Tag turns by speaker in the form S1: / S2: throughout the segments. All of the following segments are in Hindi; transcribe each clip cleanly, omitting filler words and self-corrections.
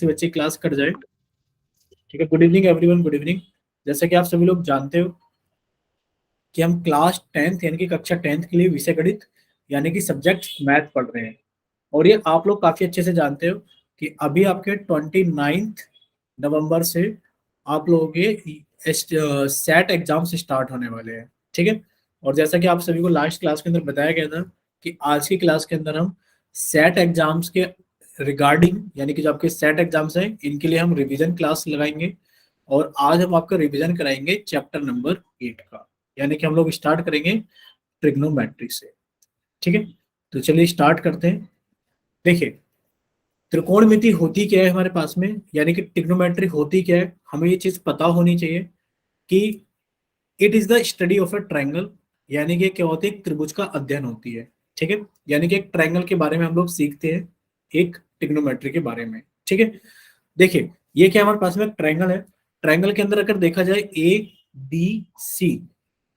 S1: से बच्चे क्लास कट जाए। ठीक है, good evening everyone, good evening. जैसा कि आप सभी लोग जानते हो कि हम क्लास 10th यानी कि कक्षा 10th के लिए विषय गणित यानी कि सब्जेक्ट मैथ पढ़ रहे हैं। और ये आप लोग काफी अच्छे से जानते हो कि अभी आपके 29 नवंबर से आप लोगों के सेट एग्जाम्स स्टार्ट होने वाले हैं। ठीक है, और जैसा कि आप सभी को लास्ट क्लास के अंदर बताया गया था कि आज की क्लास के अंदर हम सेट एग्जाम्स के रिगार्डिंग यानी कि जो आपके सेट एग्जाम्स हैं इनके लिए हम रिवीजन क्लास लगाएंगे। और आज हम आपका रिवीजन कराएंगे चैप्टर नंबर 8 का, यानी कि हम लोग स्टार्ट करेंगे ट्रिग्नोमेट्री से। ठीक है, तो चलिए स्टार्ट करते हैं। देखिए, त्रिकोणमिति होती क्या है हमारे पास में, यानी कि ट्रिग्नोमेट्री होती क्या है, हमें ये चीज पता होनी चाहिए कि it is the study of a triangle, यानी कि क्या होती है, एक त्रिभुज का अध्ययन होती है। ठीक है, यानी कि एक ट्रायंगल के बारे में हम लोग सीखते हैं एक ट्रिग्नोमेट्री के बारे में। ठीक है, देखिए ये क्या हमारे पास में ट्रायंगल है। ट्रायंगल के अंदर अगर देखा जाए ए बी सी,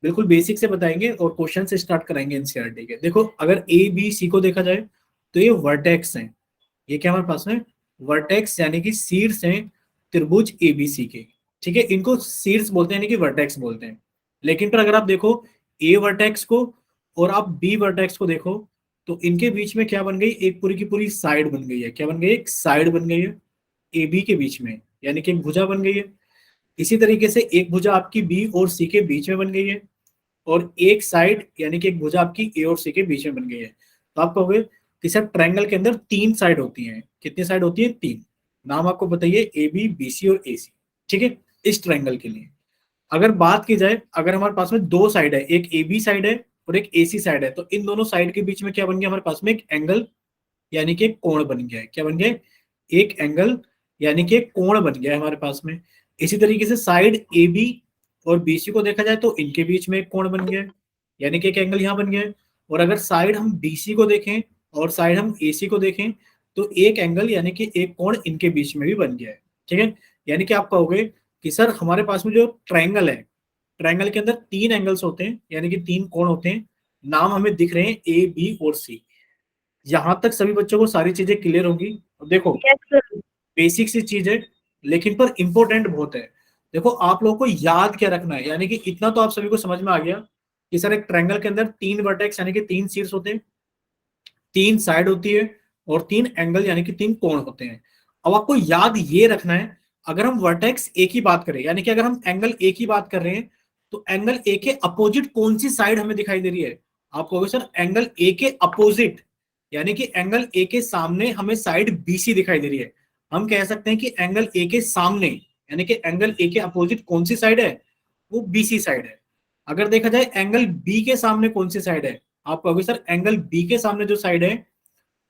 S1: बिल्कुल बेसिक से बताएंगे और क्वेश्चन से स्टार्ट कराएंगे एनसीईआरटी के। देखो, अगर ए बी सी को देखा जाए तो ये वर्टेक्स हैं। ये क्या हमारे पास में वर्टेक्स यानी कि शीर्ष हैं त्रिभुज एबीसी के। ठीक है, इनको शीर्ष बोलते हैं यानी कि वर्टेक्स बोलते हैं। लेकिन पर अगर आप देखो ए वर्टेक्स को और आप बी वर्टेक्स को देखो तो इनके बीच में क्या बन गई, एक पूरी की पूरी साइड बन गई है। क्या बन गई, एक साइड बन गई है ए बी के बीच में, यानी कि एक भुजा बन गई है। इसी तरीके से एक भुजा आपकी बी और सी के बीच में बन गई है और एक साइड यानी कि एक भुजा आपकी ए और सी के बीच में बन गई है। तो आप कहोगे कि सर ट्रायंगल के अंदर 3 साइड होती हैं। कितनी साइड होती है, 3। नाम आपको बताइए, ए बी बी सी और ए सी। ठीक है, इस ट्रायंगल के लिए अगर बात की जाए, अगर हमारे पास में 2 साइड है, एक ए बी साइड है और एक ए सी साइड है, तो इन दोनों साइड के बीच में क्या बन गया हमारे पास में, एक एंगल यानी कि एक कोण बन गया है। क्या बन गया, एक एंगल यानी कि एक कोण बन गया है हमारे पास में। इसी तरीके से साइड ए बी और बी सी को देखा जाए तो इनके बीच में एक कोण बन गया है, यानी कि एक एंगल यहाँ बन गया है। और अगर साइड हम बी सी को देखें और साइड हम ए सी को देखें तो एक एंगल यानी कि एक कोण इनके बीच में भी बन गया है। ठीक है, यानी कि आप कहोगे कि सर हमारे पास में जो ट्रायंगल है, ट्रायंगल के अंदर 3 एंगल्स होते हैं यानी कि 3 कोण होते हैं। नाम हमें दिख रहे हैं ए बी और सी। यहां तक सभी बच्चों को सारी चीजें क्लियर होगी। देखो, बेसिक सी चीज है लेकिन पर इंपॉर्टेंट बहुत है। देखो, आप लोगों को याद क्या रखना है, यानी कि इतना तो आप सभी को समझ में आ गया कि सर एक ट्रायंगल के अंदर 3 वर्टेक्स यानी कि 3 शीर्ष होते हैं, 3 साइड होती है और 3 एंगल यानी कि 3 कोण होते हैं। अब आपको याद ये रखना है, अगर हम वर्टेक्स ए की बात करें यानी कि अगर हम एंगल ए की बात कर रहे हैं तो एंगल ए के अपोजिट कौन सी साइड हमें दिखाई दे रही है। आप कहोगे सर एंगल ए के अपोजिट, यानी कि एंगल ए के सामने हमें साइड बीसी दिखाई दे रही है। हम कह सकते हैं कि एंगल ए के सामने यानी कि एंगल ए के अपोजिट कौन सी साइड है, वो बीसी साइड है। अगर देखा जाए एंगल बी के सामने कौन सी साइड है, आप कहोगे सर एंगल बी के सामने जो साइड है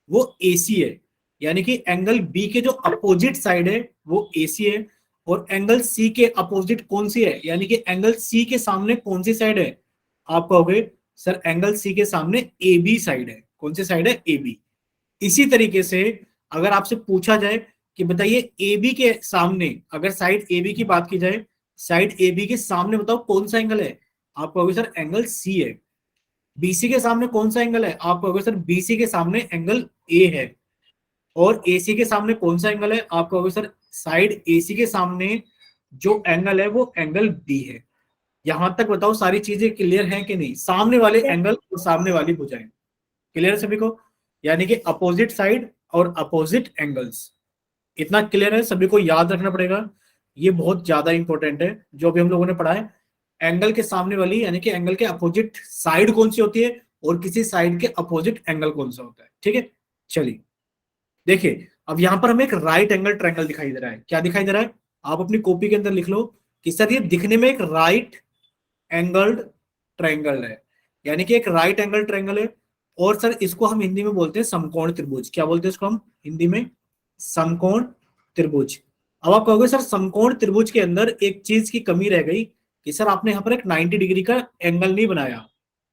S1: वो एसी है, यानी कि एंगल बी के जो अपोजिट साइड है वो एसी है। और एंगल सी के अपोजिट कौन सी है, यानी कि एंगल सी के सामने कौन सी साइड है, आप कहोगे सर एंगल सी के सामने ए बी साइड है। कौन सी साइड है, ए बी। इसी तरीके से अगर आपसे पूछा जाए कि बताइए ए बी के सामने, अगर साइड ए बी की बात की जाए, साइड ए बी के सामने बताओ कौन सा एंगल है, आप कहोगे सर एंगल सी है। बीसी के सामने कौन सा एंगल है, आप कहोगे सर बीसी के सामने एंगल ए है। और एसी के सामने कौन सा एंगल है, आप कहोगे सर साइड एसी के सामने जो एंगल है वो एंगल बी है। यहां तक बताओ सारी चीजें क्लियर हैं कि नहीं, सामने वाले एंगल और सामने वाली भुजाएं क्लियर है सभी को, यानी कि अपोजिट साइड और अपोजिट एंगल्स। इतना क्लियर है, सभी को याद रखना पड़ेगा। ये बहुत ज्यादा इंपॉर्टेंट है जो भी हम लोगों ने पढ़ा है। एंगल के सामने वाली यानी कि एंगल के अपोजिट साइड कौन सी होती है और किसी साइड के अपोजिट एंगल कौन सा होता है। ठीक है, चलिए देखिए, अब यहां पर हमें एक राइट एंगल ट्रायंगल दिखाई दे रहा है। क्या दिखाई दे रहा है, आप अपनी कॉपी के अंदर लिख लो कि सर ये दिखने में एक राइट एंगल्ड ट्रायंगल है, यानी कि एक राइट एंगल ट्रायंगल है। और सर इसको हम हिंदी में बोलते हैं समकोण त्रिभुज। क्या बोलते हैं इसको हम हिंदी में, समकोण त्रिभुज। अब आप कहोगे सर समकोण त्रिभुज के अंदर एक चीज की कमी रह गई कि सर आपने यहाँ पर एक 90 डिग्री का एंगल नहीं बनाया।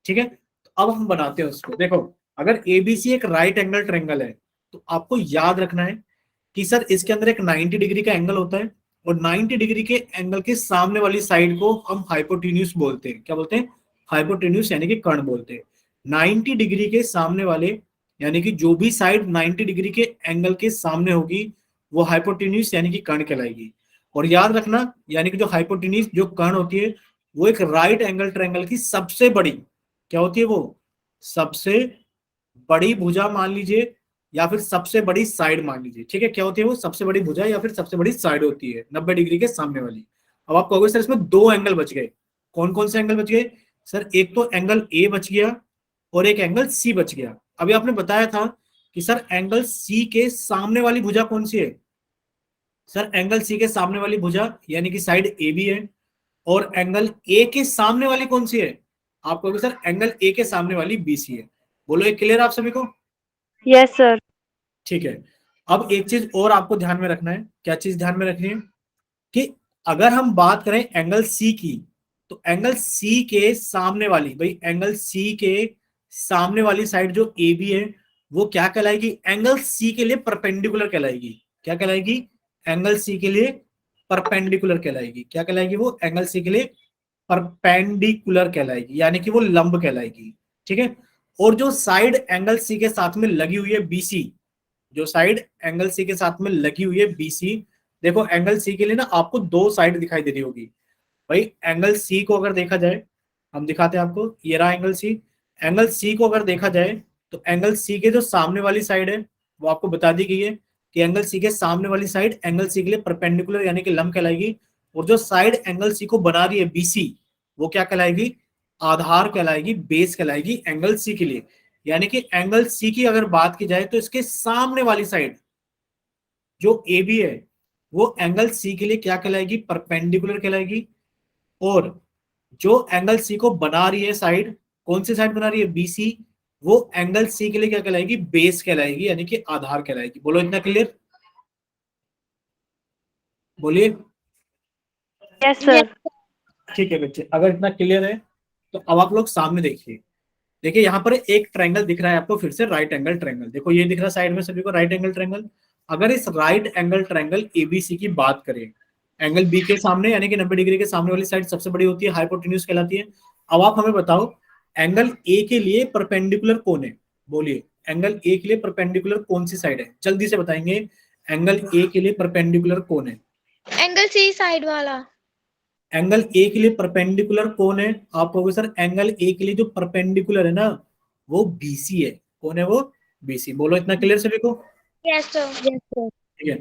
S1: ठीक है, तो अब हम बनाते हैं उसको। देखो, अगर एबीसी एक राइट एंगल ट्रायंगल है तो आपको याद रखना है कि सर इसके अंदर एक 90 डिग्री का एंगल होता है और 90 डिग्री के एंगल के सामने वाली साइड को हम हाइपोटेन्यूज बोलते हैं। क्या बोलते हैं, हाइपोटेन्यूज यानी कि कर्ण बोलते हैं। 90 डिग्री के सामने वाले यानी कि जो भी साइड 90 डिग्री के एंगल के सामने होगी वो हाइपोटेन्यूज यानी कि कर्ण कहलाएगी। और याद रखना, यानी कि जो हाइपोटेन्यूज जो कर्ण होती है वो एक राइट एंगल ट्रायंगल की सबसे बड़ी क्या होती है, वो सबसे बड़ी भुजा मान लीजिए, या फिर सबसे बड़ी साइड मान लीजिए। ठीक है, क्या होती है वो सबसे बड़ी भुजा या फिर सबसे बड़ी साइड होती है 90 डिग्री के सामने वाली। अब आप कहोगे सर इसमें दो एंगल बच गए, कौन कौन से एंगल बच गए सर? एक तो एंगल ए बच गया और एक एंगल सी बच गया। अभी आपने बताया था कि सर एंगल सी के सामने वाली भुजा कौन सी है? सर एंगल सी के सामने वाली भुजा यानी कि साइड ए बी है, और एंगल ए के सामने वाली कौन सी है? आप कहोगे सर एंगल ए के सामने वाली बी सी है। बोलो ये क्लियर आप सभी को?
S2: Yes sir.
S1: ठीक है। अब एक चीज और आपको ध्यान में रखना है, क्या चीज ध्यान में रखनी है कि अगर हम बात करें एंगल सी की, तो एंगल सी के सामने वाली, भाई एंगल सी के सामने वाली साइड जो ए बी है वो क्या कहलाएगी? एंगल सी के लिए परपेंडिकुलर कहलाएगी। क्या कहलाएगी? एंगल सी के लिए परपेंडिकुलर कहलाएगी। क्या कहलाएगी वो? एंगल सी के लिए परपेंडिकुलर कहलाएगी, यानी कि वो लंब कहलाएगी। ठीक है। और जो साइड एंगल सी के साथ में लगी हुई है बीसी, जो साइड एंगल सी के साथ में लगी हुई है बीसी, देखो एंगल सी के लिए ना आपको दो साइड दिखाई दे रही होगी। भाई एंगल सी को अगर देखा जाए, हम दिखाते हैं आपको, ये रहा एंगल सी। एंगल सी को अगर देखा जाए तो एंगल सी के जो सामने वाली साइड है वो आपको बता दी गई है कि एंगल सी के सामने वाली साइड एंगल सी के लिए परपेंडिकुलर यानी कि लंब कहलाएगी। और जो साइड एंगल सी को बना रही है बीसी, वो क्या कहलाएगी? आधार कहलाएगी, बेस कहलाएगी एंगल सी के लिए। यानी कि एंगल सी की अगर बात की जाए तो इसके सामने वाली साइड जो ए बी है वो एंगल सी के लिए क्या कहलाएगी? परपेंडिकुलर कहलाएगी। और जो एंगल सी को बना रही है साइड, कौन सी साइड बना रही है? बीसी, वो एंगल सी के लिए क्या कहलाएगी? बेस कहलाएगी, यानी कि आधार कहलाएगी। बोलो इतना क्लियर? बोलिए।
S2: Yes sir.
S1: ठीक है बच्चे, अगर इतना क्लियर है तो अब आप लोग सामने देखिए। देखिए यहाँ पर एक ट्रायंगल दिख रहा है आपको, फिर से राइट एंगल ट्रायंगल। देखो ये दिख रहा है साइड में सभी को राइट एंगल ट्रायंगल। अगर इस राइट एंगल ट्रायंगल एबीसी की बात करें, एंगल बी के सामने यानी कि 90 डिग्री के सामने वाली साइड सबसे बड़ी होती है, हाइपोटेन्यूज कहलाती है। अब आप हमें बताओ एंगल ए के लिए परपेंडिकुलर कौन है? बोलिए एंगल ए के लिए परपेंडिकुलर कौन सी साइड है? जल्दी से बताएंगे, एंगल ए के लिए परपेंडिकुलर कौन है?
S3: एंगल सी साइड वाला।
S1: एंगल ए के लिए परपेंडिकुलर कौन है? आप कहोगे सर एंगल ए के लिए जो परपेंडिकुलर है ना वो बीसी है। कौन है वो? बीसी। बोलो इतना क्लियर सभी को?
S3: Yes sir.
S1: ठीक है।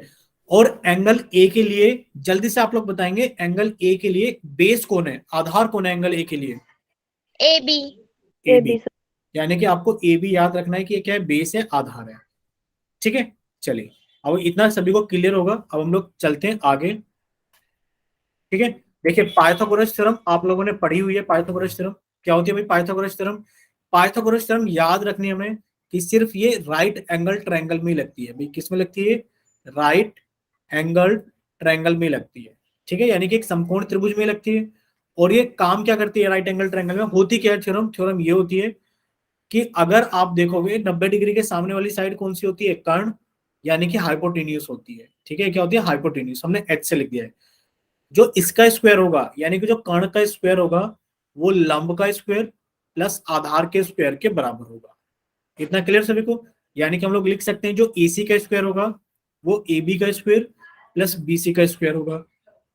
S1: और एंगल ए के लिए जल्दी से आप लोग बताएंगे, एंगल ए के लिए बेस कौन है, आधार कौन है एंगल ए के लिए?
S3: A B.
S1: A
S2: A
S1: B.
S2: B sir.
S1: यानी कि आपको ए बी याद रखना है कि ये क्या है? बेस है, आधार है। ठीक है। चलिए, अब इतना सभी को क्लियर होगा, अब हम लोग चलते हैं आगे। ठीक है। देखिए पाइथागोरस थ्योरम आप लोगों ने पढ़ी हुई है। पाइथागोरस थ्योरम क्या होती है भाई? पाइथागोरस थ्योरम, पाइथागोरस थ्योरम याद रखनी है हमें कि सिर्फ ये राइट एंगल ट्रायंगल में लगती है। भाई किस में लगती है? राइट एंगल ट्रायंगल में लगती है। ठीक है, यानी कि एक समकोण त्रिभुज में लगती है। और ये काम क्या करती है राइट एंगल ट्रायंगल में? होती क्या है थ्योरम? थ्योरम ये होती है कि अगर आप देखोगे 90 डिग्री के सामने वाली साइड कौन सी होती है? कर्ण, यानी कि हाइपोटेन्यूज होती है। ठीक है, क्या होती है? हाइपोटेन्यूज। हमने एच से लिख दिया है। जो इसका स्क्वायर होगा यानी कि जो कर्ण का स्क्वायर होगा वो लंब का स्क्वायर प्लस आधार के स्क्वायर के बराबर होगा। इतना क्लियर सभी को? यानी कि हम लोग लिख सकते हैं जो एसी का स्क्वायर होगा वो ए बी का स्क्वायर प्लस बीसी का स्क्वायर होगा।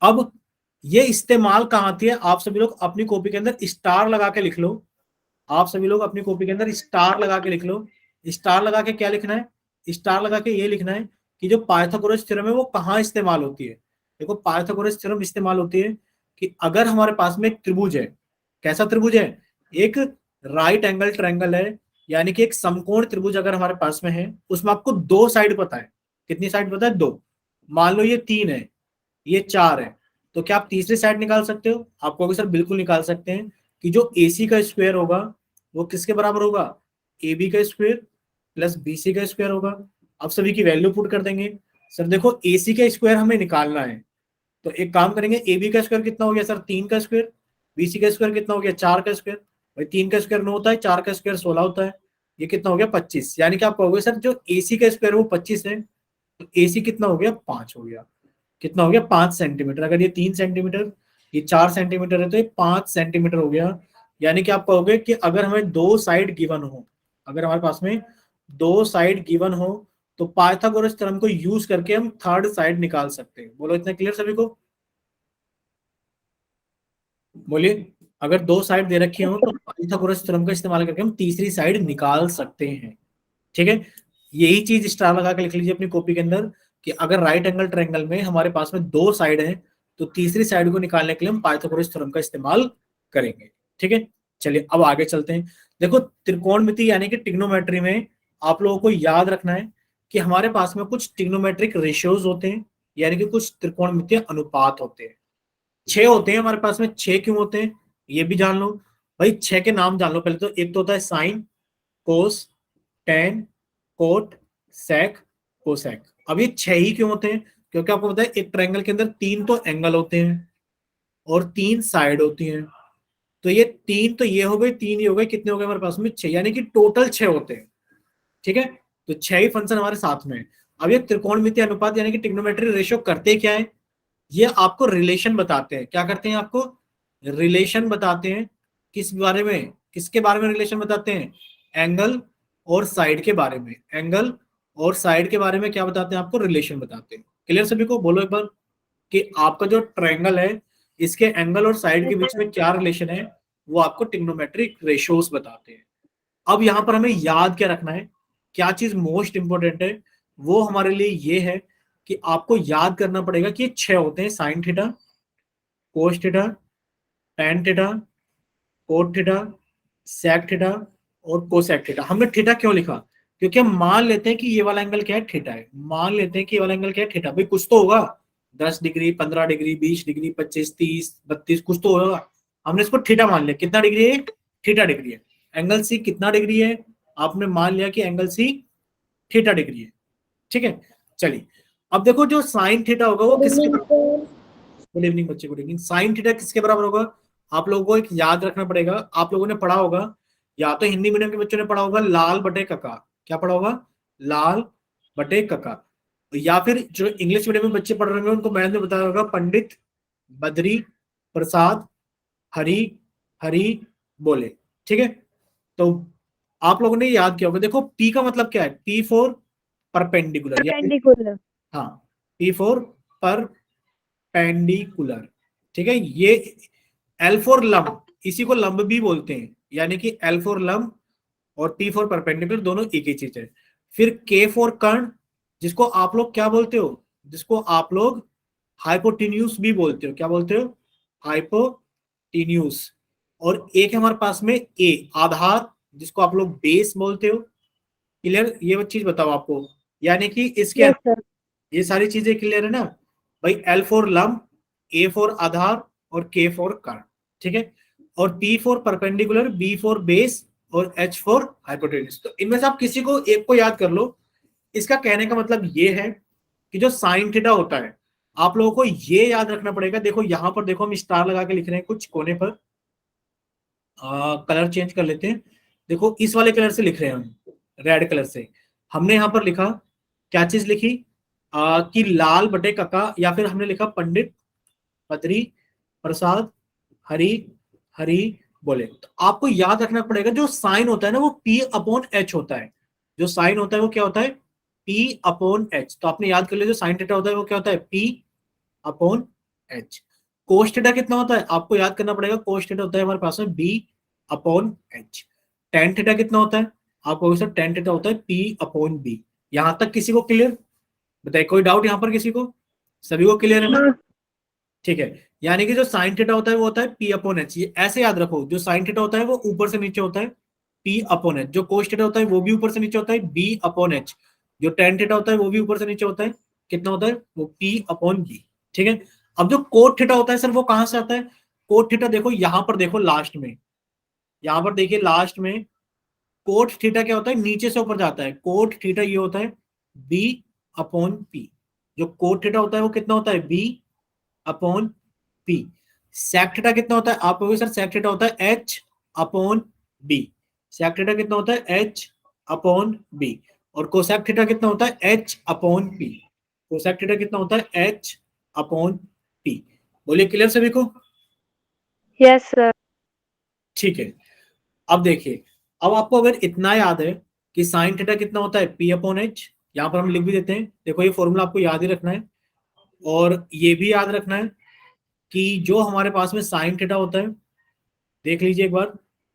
S1: अब ये इस्तेमाल कहाँ आती है? आप सभी लोग अपनी कॉपी के अंदर स्टार लगा के लिख लो। आप सभी लोग अपनी कॉपी के अंदर स्टार लगा के लिख लो। स्टार लगा के क्या लिखना है? स्टार लगा के ये लिखना है कि जो पाइथागोरस थ्योरम है वो कहाँ इस्तेमाल होती है। देखो पाइथागोरस थ्योरम इस्तेमाल होती है कि अगर हमारे पास में एक त्रिभुज है, कैसा त्रिभुज है? एक राइट एंगल ट्रायंगल है, यानी कि एक समकोण त्रिभुज अगर हमारे पास में है, उसमें आपको दो साइड पता है। कितनी साइड पता है? दो। मान लो ये 3 है, ये 4 है, तो क्या आप तीसरी साइड निकाल सकते हो? आप कहोगे सर बिल्कुल निकाल सकते हैं कि जो AC का स्क्वायर होगा वो किसके बराबर होगा? AB का स्क्वायर प्लस BC का स्क्वायर होगा। अब सभी की वैल्यू पुट कर देंगे। सर देखो AC का स्क्वायर हमें निकालना है, तो एक काम करेंगे, AB का स्क्वायर कितना हो गया सर? 3 का स्क्वायर। BC का स्क्वायर कितना हो गया? 4 का स्क्वायर। भाई 3 का स्क्वायर 9 होता है, 4 का स्क्वायर 16 होता है, ये कितना हो गया? 25। यानी कि आप कहोगे सर जो AC का स्क्वायर वो 25 है, तो AC कितना हो गया? 5 हो गया। कितना हो गया? 5 सेंटीमीटर। अगर ये 3 सेंटीमीटर, ये 4 सेंटीमीटर है, तो ये 5 सेंटीमीटर हो गया। यानी कि आप कहोगे कि अगर हमें दो साइड गिवन हो, अगर हमारे पास में दो साइड गिवन हो तो पाइथागोरस थ्योरम को यूज करके हम थर्ड साइड निकाल सकते हैं। बोलो इतना क्लियर सभी को? बोलिए, अगर दो साइड दे रखी हो तो पाइथागोरस थ्योरम का इस्तेमाल करके हम तीसरी साइड निकाल सकते हैं। ठीक है, यही चीज स्टार लगा के लिख लीजिए अपनी कॉपी के अंदर कि अगर राइट एंगल ट्रायंगल में हमारे पास में दो साइड है तो तीसरी साइड को निकालने के लिए हम पाइथागोरस थ्योरम का इस्तेमाल करेंगे। ठीक है, चलिए अब आगे चलते हैं। देखो, त्रिकोणमिति यानी कि ट्रिग्नोमेट्री में आप लोगों को याद रखना है कि हमारे पास में कुछ ट्रिग्नोमेट्रिक रेशियोज होते हैं, यानी कि कुछ त्रिकोणमितीय अनुपात होते हैं। 6 होते हैं हमारे पास में। 6 क्यों होते हैं ये भी जान लो भाई। 6 के नाम जान लो पहले तो। एक तो होता है साइन, कोस, टेन, कोट, सेक, कोसेक। अब ये 6 ही क्यों होते हैं? क्योंकि आपको पता है एक ट्रायंगल के अंदर 3 तो एंगल होते हैं और 3 साइड होती हैं। तो ये 3 तो ये हो गए, 3 ये हो गए, कितने हो गए हमारे पास में? 6, यानी कि टोटल 6 होते हैं। ठीक है, तो 6 ही फंक्शन हमारे साथ में है। अब ये त्रिकोणमितीय अनुपात यानी कि ट्रिग्नोमेट्री रेशियो करते क्या है? ये आपको रिलेशन बताते हैं। क्या करते हैं? आपको रिलेशन बताते हैं। किस बारे में? किसके बारे में रिलेशन बताते हैं? एंगल और साइड के बारे में। एंगल और साइड के बारे में क्या बताते हैं? आपको रिलेशन बताते हैं। क्लियर सभी को? बोलो एक बार कि आपका जो ट्रायंगल है इसके एंगल और साइड के बीच में क्या रिलेशन है, वो आपको ट्रिग्नोमेट्रिक रेशियोज बताते हैं। अब यहां पर हमें याद क्या रखना है, क्या चीज मोस्ट इंपोर्टेंट है, वो हमारे लिए ये है कि आपको याद करना पड़ेगा कि ये 6 होते हैं। Sine theta, cos theta, tan theta, cot theta, sec theta और कोसेक थीटा। हमने थीटा क्यों लिखा? क्योंकि हम मान लेते हैं कि ये वाला एंगल क्या है? थीटा है। मान लेते हैं कि ये वाला एंगल क्या है? थीटा। भाई कुछ तो होगा, 10 डिग्री, 15 डिग्री, 20 डिग्री, 25, 30, 32, कुछ तो होगा। हमने इसको थीटा मान लिया। कितना डिग्री है? थीटा डिग्री है। एंगल सी कितना डिग्री है? आपने मान लिया कि एंगल सी थीटा डिग्री है। ठीक है, चलिए अब देखो जो साइन थीटा होगा वो किसके बराबर? गुड इवनिंग बच्चे, गुड इवनिंग। साइन थीटा किसके बराबर होगा? आप लोगों को एक याद रखना पड़ेगा। आप लोगों ने पढ़ा होगा, या तो हिंदी मीडियम के बच्चों ने पढ़ा होगा लाल बटे कका। क्या पढ़ा होगा? लाल बटे कका। या फिर जो इंग्लिश मीडियम में बच्चे पढ़ रहे होंगे उनको मैंने ने बताया होगा पंडित बद्री प्रसाद हरी हरी बोले। ठीक है, तो आप लोगों ने याद किया होगा। देखो पी का मतलब क्या है? पी फॉर परपेंडिकुलर, या फिर
S2: Perpendicular.
S1: हाँ, पी फॉर परपेंडिकुलर। ठीक है, ये एल फॉर लंब, इसी को लंब भी बोलते हैं, यानी कि एल फॉर लंब और टी फॉर परपेंडिकुलर दोनों एक ही चीज है। फिर के फॉर कर्ण, जिसको आप लोग क्या बोलते हो? जिसको आप लोग हाइपोटेन्यूस भी बोलते हो। क्या बोलते हो? हाइपोटेन्यूस। और एक है हमारे पास में ए आधार, जिसको आप लोग बेस बोलते हो। क्लियर? ये चीज बताओ आपको, यानी कि इसके
S2: Yes, sir.
S1: ये सारी चीजें क्लियर है ना भाई? एल फॉर लंब, ए फॉर आधार और के फॉर कर्ण। ठीक है, और T for perpendicular, B for base और एच फॉर हाइपोटेन्यूस। तो इनमें से आप किसी को एक को याद कर लो। इसका कहने का मतलब ये है कि जो साइन थीटा होता है, आप लोगों को ये याद रखना पड़ेगा। देखो यहां पर देखो, हम स्टार लगा के लिख रहे हैं कुछ कोने पर। कलर चेंज कर लेते हैं। देखो इस वाले कलर से लिख रहे हैं हम, रेड कलर से। हमने यहां पर लिखा, क्या चीज लिखी? कि लाल बटे कका, या फिर हमने लिखा पंडित बद्री प्रसाद हरी हरी बोले। तो आपको याद रखना पड़ेगा जो साइन होता है ना वो P अपॉन एच होता है। जो साइन होता है वो क्या होता है? P upon H. तो आपने याद कर लिया, जो साइन थीटा होता है वो क्या होता है? P upon H. Cos theta कितना होता है? आपको याद करना पड़ेगा। कोस थीटा होता है हमारे पास में B upon H. Tan theta कितना होता है? आपको सर टेन थीटा होता है P अपॉन बी। यहां तक किसी को क्लियर? बताइए, कोई डाउट यहां पर किसी को? सभी को क्लियर है ना?
S2: हाँ.
S1: ठीक है, यानी कि जो साइन थीटा होता है वो होता है P अपॉन एच। ये ऐसे याद रखो, जो साइन थीटा होता है वो ऊपर से नीचे होता है P अपॉन एच। जो कोस थीटा होता है वो भी ऊपर से नीचे होता है B अपॉन एच। जो टेन थीटा होता है वो भी ऊपर से नीचे होता है, कितना होता है? वो P अपॉन बी। ठीक है, अब जो कोट थीटा होता है सर वो कहां से आता है? कोट थीटा देखो यहां पर, देखो लास्ट में, यहां पर देखिए लास्ट में कोट थीटा क्या होता है? नीचे से ऊपर जाता है। कोट थीटा ये होता है B अपॉन पी। जो कोट थीटा होता है वो कितना होता है? B upon P. Sec theta कितना होता है? आप कहोगे सर सेक थीटा होता है H upon B. Sec theta कितना होता है? H upon B. और कोसेक थीटा कितना होता है? H upon P. Cosec theta कितना होता है? H upon P. बोलिए क्लियर सभी को?
S2: Yes, sir.
S1: ठीक है, अब देखिए, अब आपको अगर इतना याद है कि साइन थीटा कितना होता है? P अपॉन एच, यहाँ पर हम लिख भी देते हैं। देखो ये फॉर्मूला आपको याद ही रखना है, और ये भी याद रखना है कि जो हमारे पास में साइन थीटा होता है, देख लीजिए एक बार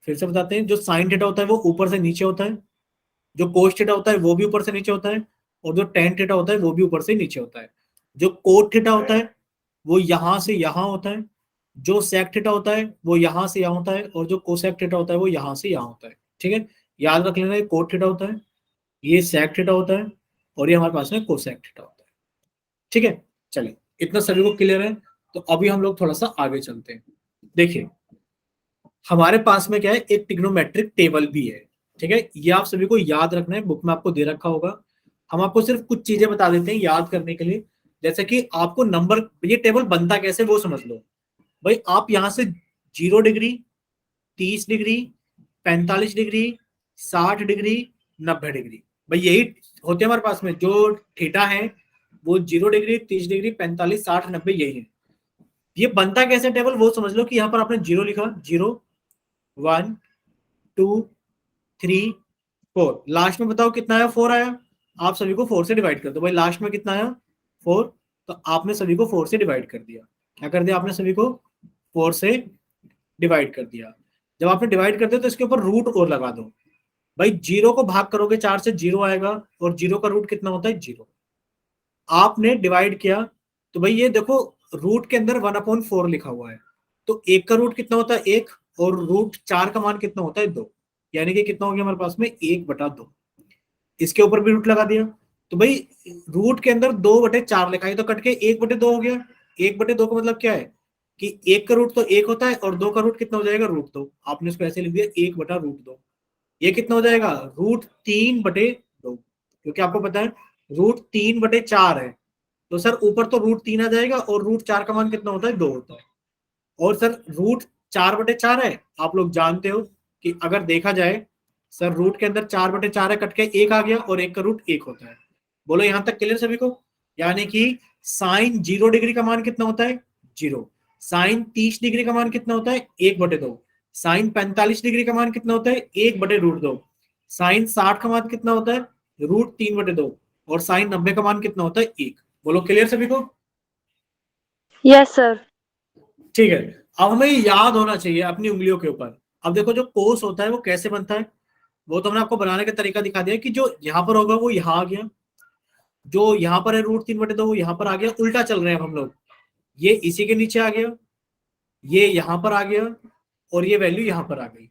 S1: फिर से बताते हैं, जो साइन थीटा होता है वो ऊपर से नीचे होता है, जो कोस थीटा होता है वो भी ऊपर से नीचे होता है, और जो टेन थीटा होता है वो भी ऊपर से नीचे होता है। जो कोट थीटा होता है वो यहां से यहां होता है, जो सेक थीटा होता है वो यहां से यहां होता है, और जो कोसेक थीटा होता है वो यहां से यहां होता है। ठीक है, याद रख लेना, ये कोट थीटा होता है, ये सेक थीटा होता है, और ये हमारे पास में कोसेक थीटा होता है। ठीक है, चलिए इतना सभी को क्लियर है। तो अभी हम लोग थोड़ा सा आगे चलते हैं। देखिए हमारे पास में क्या है, एक ट्रिग्नोमेट्रिक टेबल भी है। ठीक है, ये आप सभी को याद रखना है, बुक में आपको दे रखा होगा। हम आपको सिर्फ कुछ चीजें बता देते हैं याद करने के लिए, जैसे कि आपको नंबर, ये टेबल बनता कैसे वो समझ लो। भाई आप यहां से 0 degree, 30 degree, 45 degree, 60 degree, 90 degree, भाई यही होते हैं हमारे पास में। जो थीटा है वो 0 डिग्री, 30 डिग्री, 45, 60, 90 यही है। ये बनता कैसे टेबल वो समझ लो कि यहाँ पर आपने 0 लिखा, 0, 1, 2, 3, 4, लास्ट में बताओ कितना आया, 4 आया। आप सभी को 4 से डिवाइड कर दो, भाई लास्ट में कितना आया, 4। तो आपने सभी को 4 से डिवाइड कर दिया। क्या कर दिया आपने, सभी को 4 से डिवाइड कर दिया। जब आपने डिवाइड कर दिया तो इसके ऊपर रूट और लगा दो। भाई 0 को भाग करोगे 4 से, 0 आएगा, और 0 का रूट कितना होता है, 0। आपने डिवाइड किया तो भाई ये देखो रूट के अंदर 1/4 लिखा हुआ है, तो 1 का रूट कितना होता है, 1, और रूट 4 का मान कितना होता है, 2। यानी कि कितना हो गया हमारे पास में, 1/2। इसके ऊपर भी रूट लगा दिया, तो भाई रूट के अंदर 2/4 लिखा है, तो कट के 1/2 हो गया। 1/2 का मतलब क्या है कि 1 का रूट तो 1 होता है, और 2 का रूट कितना हो जाएगा, √2। आपने इसको ऐसे लिख दिया 1/√2। ये कितना हो जाएगा, √3/2, क्योंकि आपको पता है √3/4 है। तो सर ऊपर तो √3 आ जाएगा, और √4 का मान कितना होता है, 2 होता है। और सर √4/4 है, आप लोग जानते हो कि अगर देखा जाए सर रूट के अंदर 4/4 है, कट के 1 आ गया, और 1 का रूट 1 होता है। बोलो यहां तक क्लियर सभी को। यानी कि साइन 0 डिग्री का मान कितना होता है, 0। साइन 30 डिग्री का मान कितना होता है, 1/2। साइन 45 डिग्री का मान कितना होता है, 1/√2। साइन 60 का मान कितना होता है, √3/2। और साइन 90 का मान कितना होता है, 1। बोलो क्लियर सभी को।
S2: Yes, sir.
S1: ठीक है, अब हमें याद होना चाहिए अपनी उंगलियों के ऊपर। अब देखो जो कोस होता है वो कैसे बनता है, वो तो हमने आपको बनाने का तरीका दिखा दिया कि जो यहाँ पर होगा वो यहाँ आ गया, जो यहाँ पर है √3/2 वो यहाँ पर आ गया। उल्टा चल रहे हैं हम लोग, ये इसी के नीचे आ गया, ये यहाँ पर आ गया, और ये वैल्यू यहाँ पर आ गई।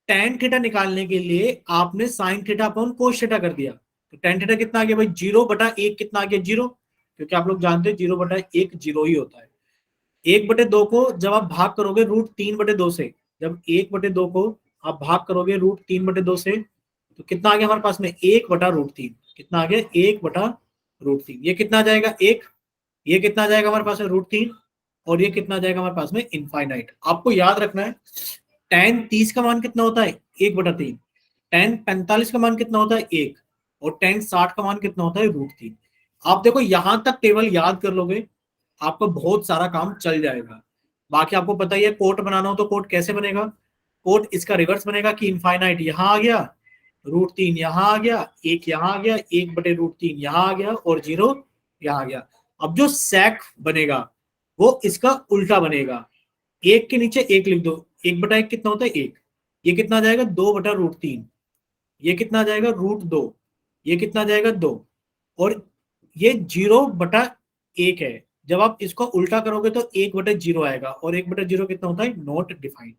S1: टेन थीटा निकालने के लिए आपने sine theta upon cos theta कर दिया, तो टेन थीटा कितना आ गया भाई, 0/1 कितना आ गया, 0। क्योंकि आप लोग जानते हैं 0/1 0 ही होता है। 1/2 को जब आप भाग करोगे √3/2 से, जब 1/2 को आप भाग करोगे √3/2 से, तो कितना आ गया हमारे पास में, 1/√3। कितना आ गया, 1/√3। ये कितना आ जाएगा, 1। ये कितना आ जाएगा हमारे पास में, √3। और ये कितना आ जाएगा हमारे पास में, इनफाइनाइट। आपको याद रखना है tan 30 का मान कितना होता है, 1/3। tan 45 का मान कितना होता है, 1। और tan 60 का मान कितना होता है, √3। आप देखो यहां तक टेबल याद कर लोगे, आपका बहुत सारा काम चल जाएगा। बाकी आपको पता ही है, कोट बनाना हो तो कोट कैसे बनेगा, कोट इसका रिवर्स बनेगा कि इनफाइनाइट यहां आ गया, √3 यहां आ गया, 1 यहां आ गया, 1/√3 यहां आ गया, और 0 यहां आ गया। अब जो सेक बनेगा वो इसका उल्टा बनेगा, 1 के नीचे 1 लिख दो, 1/1 कितना होता है, 1। ये कितना आ जाएगा, 2/√3। ये कितना आ जाएगा, √2। ये कितना आ जाएगा, 2। और ये 0/1 है। जब आप इसको उल्टा करोगे तो 1/0 आएगा, और 1/0 कितना होता है, नॉट डिफाइंड।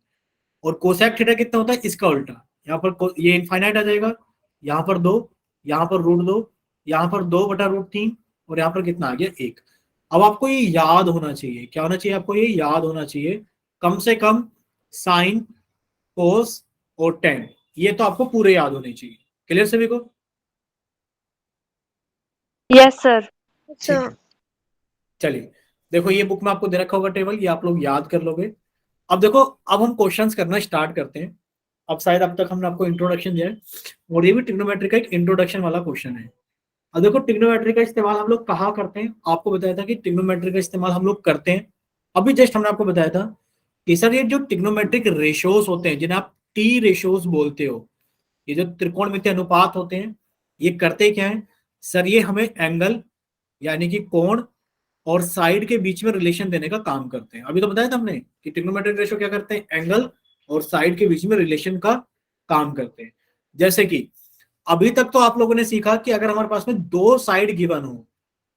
S1: और कोसेक थीटा कितना होता है, इसका उल्टा। यहाँ पर ये इनफाइनाइट आ जाएगा, यहाँ पर 2, यहाँ पर √2, यहाँ पर 2/√3, और यहाँ पर कितना आ गया, 1। अब आपको ये याद होना चाहिए, क्या होना चाहिए आपको, ये याद होना चाहिए कम से कम साइन, कोस और टेन, ये तो आपको पूरे याद होने चाहिए। क्लियर सभी को।
S2: Yes, sir.
S1: ठीक है, चलिए देखो ये बुक में आपको दे रखा होगा टेबल, ये आप लोग याद कर लोगे। अब देखो, अब हम क्वेश्चंस करना स्टार्ट करते हैं। अब शायद अब तक हमने आपको इंट्रोडक्शन दिया है, और ये भी ट्रिग्नोमेट्री का एक इंट्रोडक्शन वाला क्वेश्चन है। अब देखो ट्रिग्नोमेट्री का इस्तेमाल हम लोग कहाँ करते हैं, आपको बताया था कि ट्रिग्नोमेट्री का इस्तेमाल हम लोग करते हैं। अभी जस्ट हमने आपको बताया था कि सर ये जो ट्रिग्नोमेट्रिक रेशोज होते हैं, जिन्हें आप टी रेशोज बोलते हो, ये जो त्रिकोणमितीय अनुपात होते हैं, ये करते क्या है, सर ये हमें एंगल यानी कि कोण और साइड के बीच में रिलेशन देने का काम करते हैं। अभी तो बताया था हमने कि ट्रिग्नोमेट्रिक रेशियो क्या करते हैं, एंगल और साइड के बीच में रिलेशन का काम करते हैं। जैसे कि अभी तक तो आप लोगों ने सीखा कि अगर हमारे पास में दो साइड गिवन हो,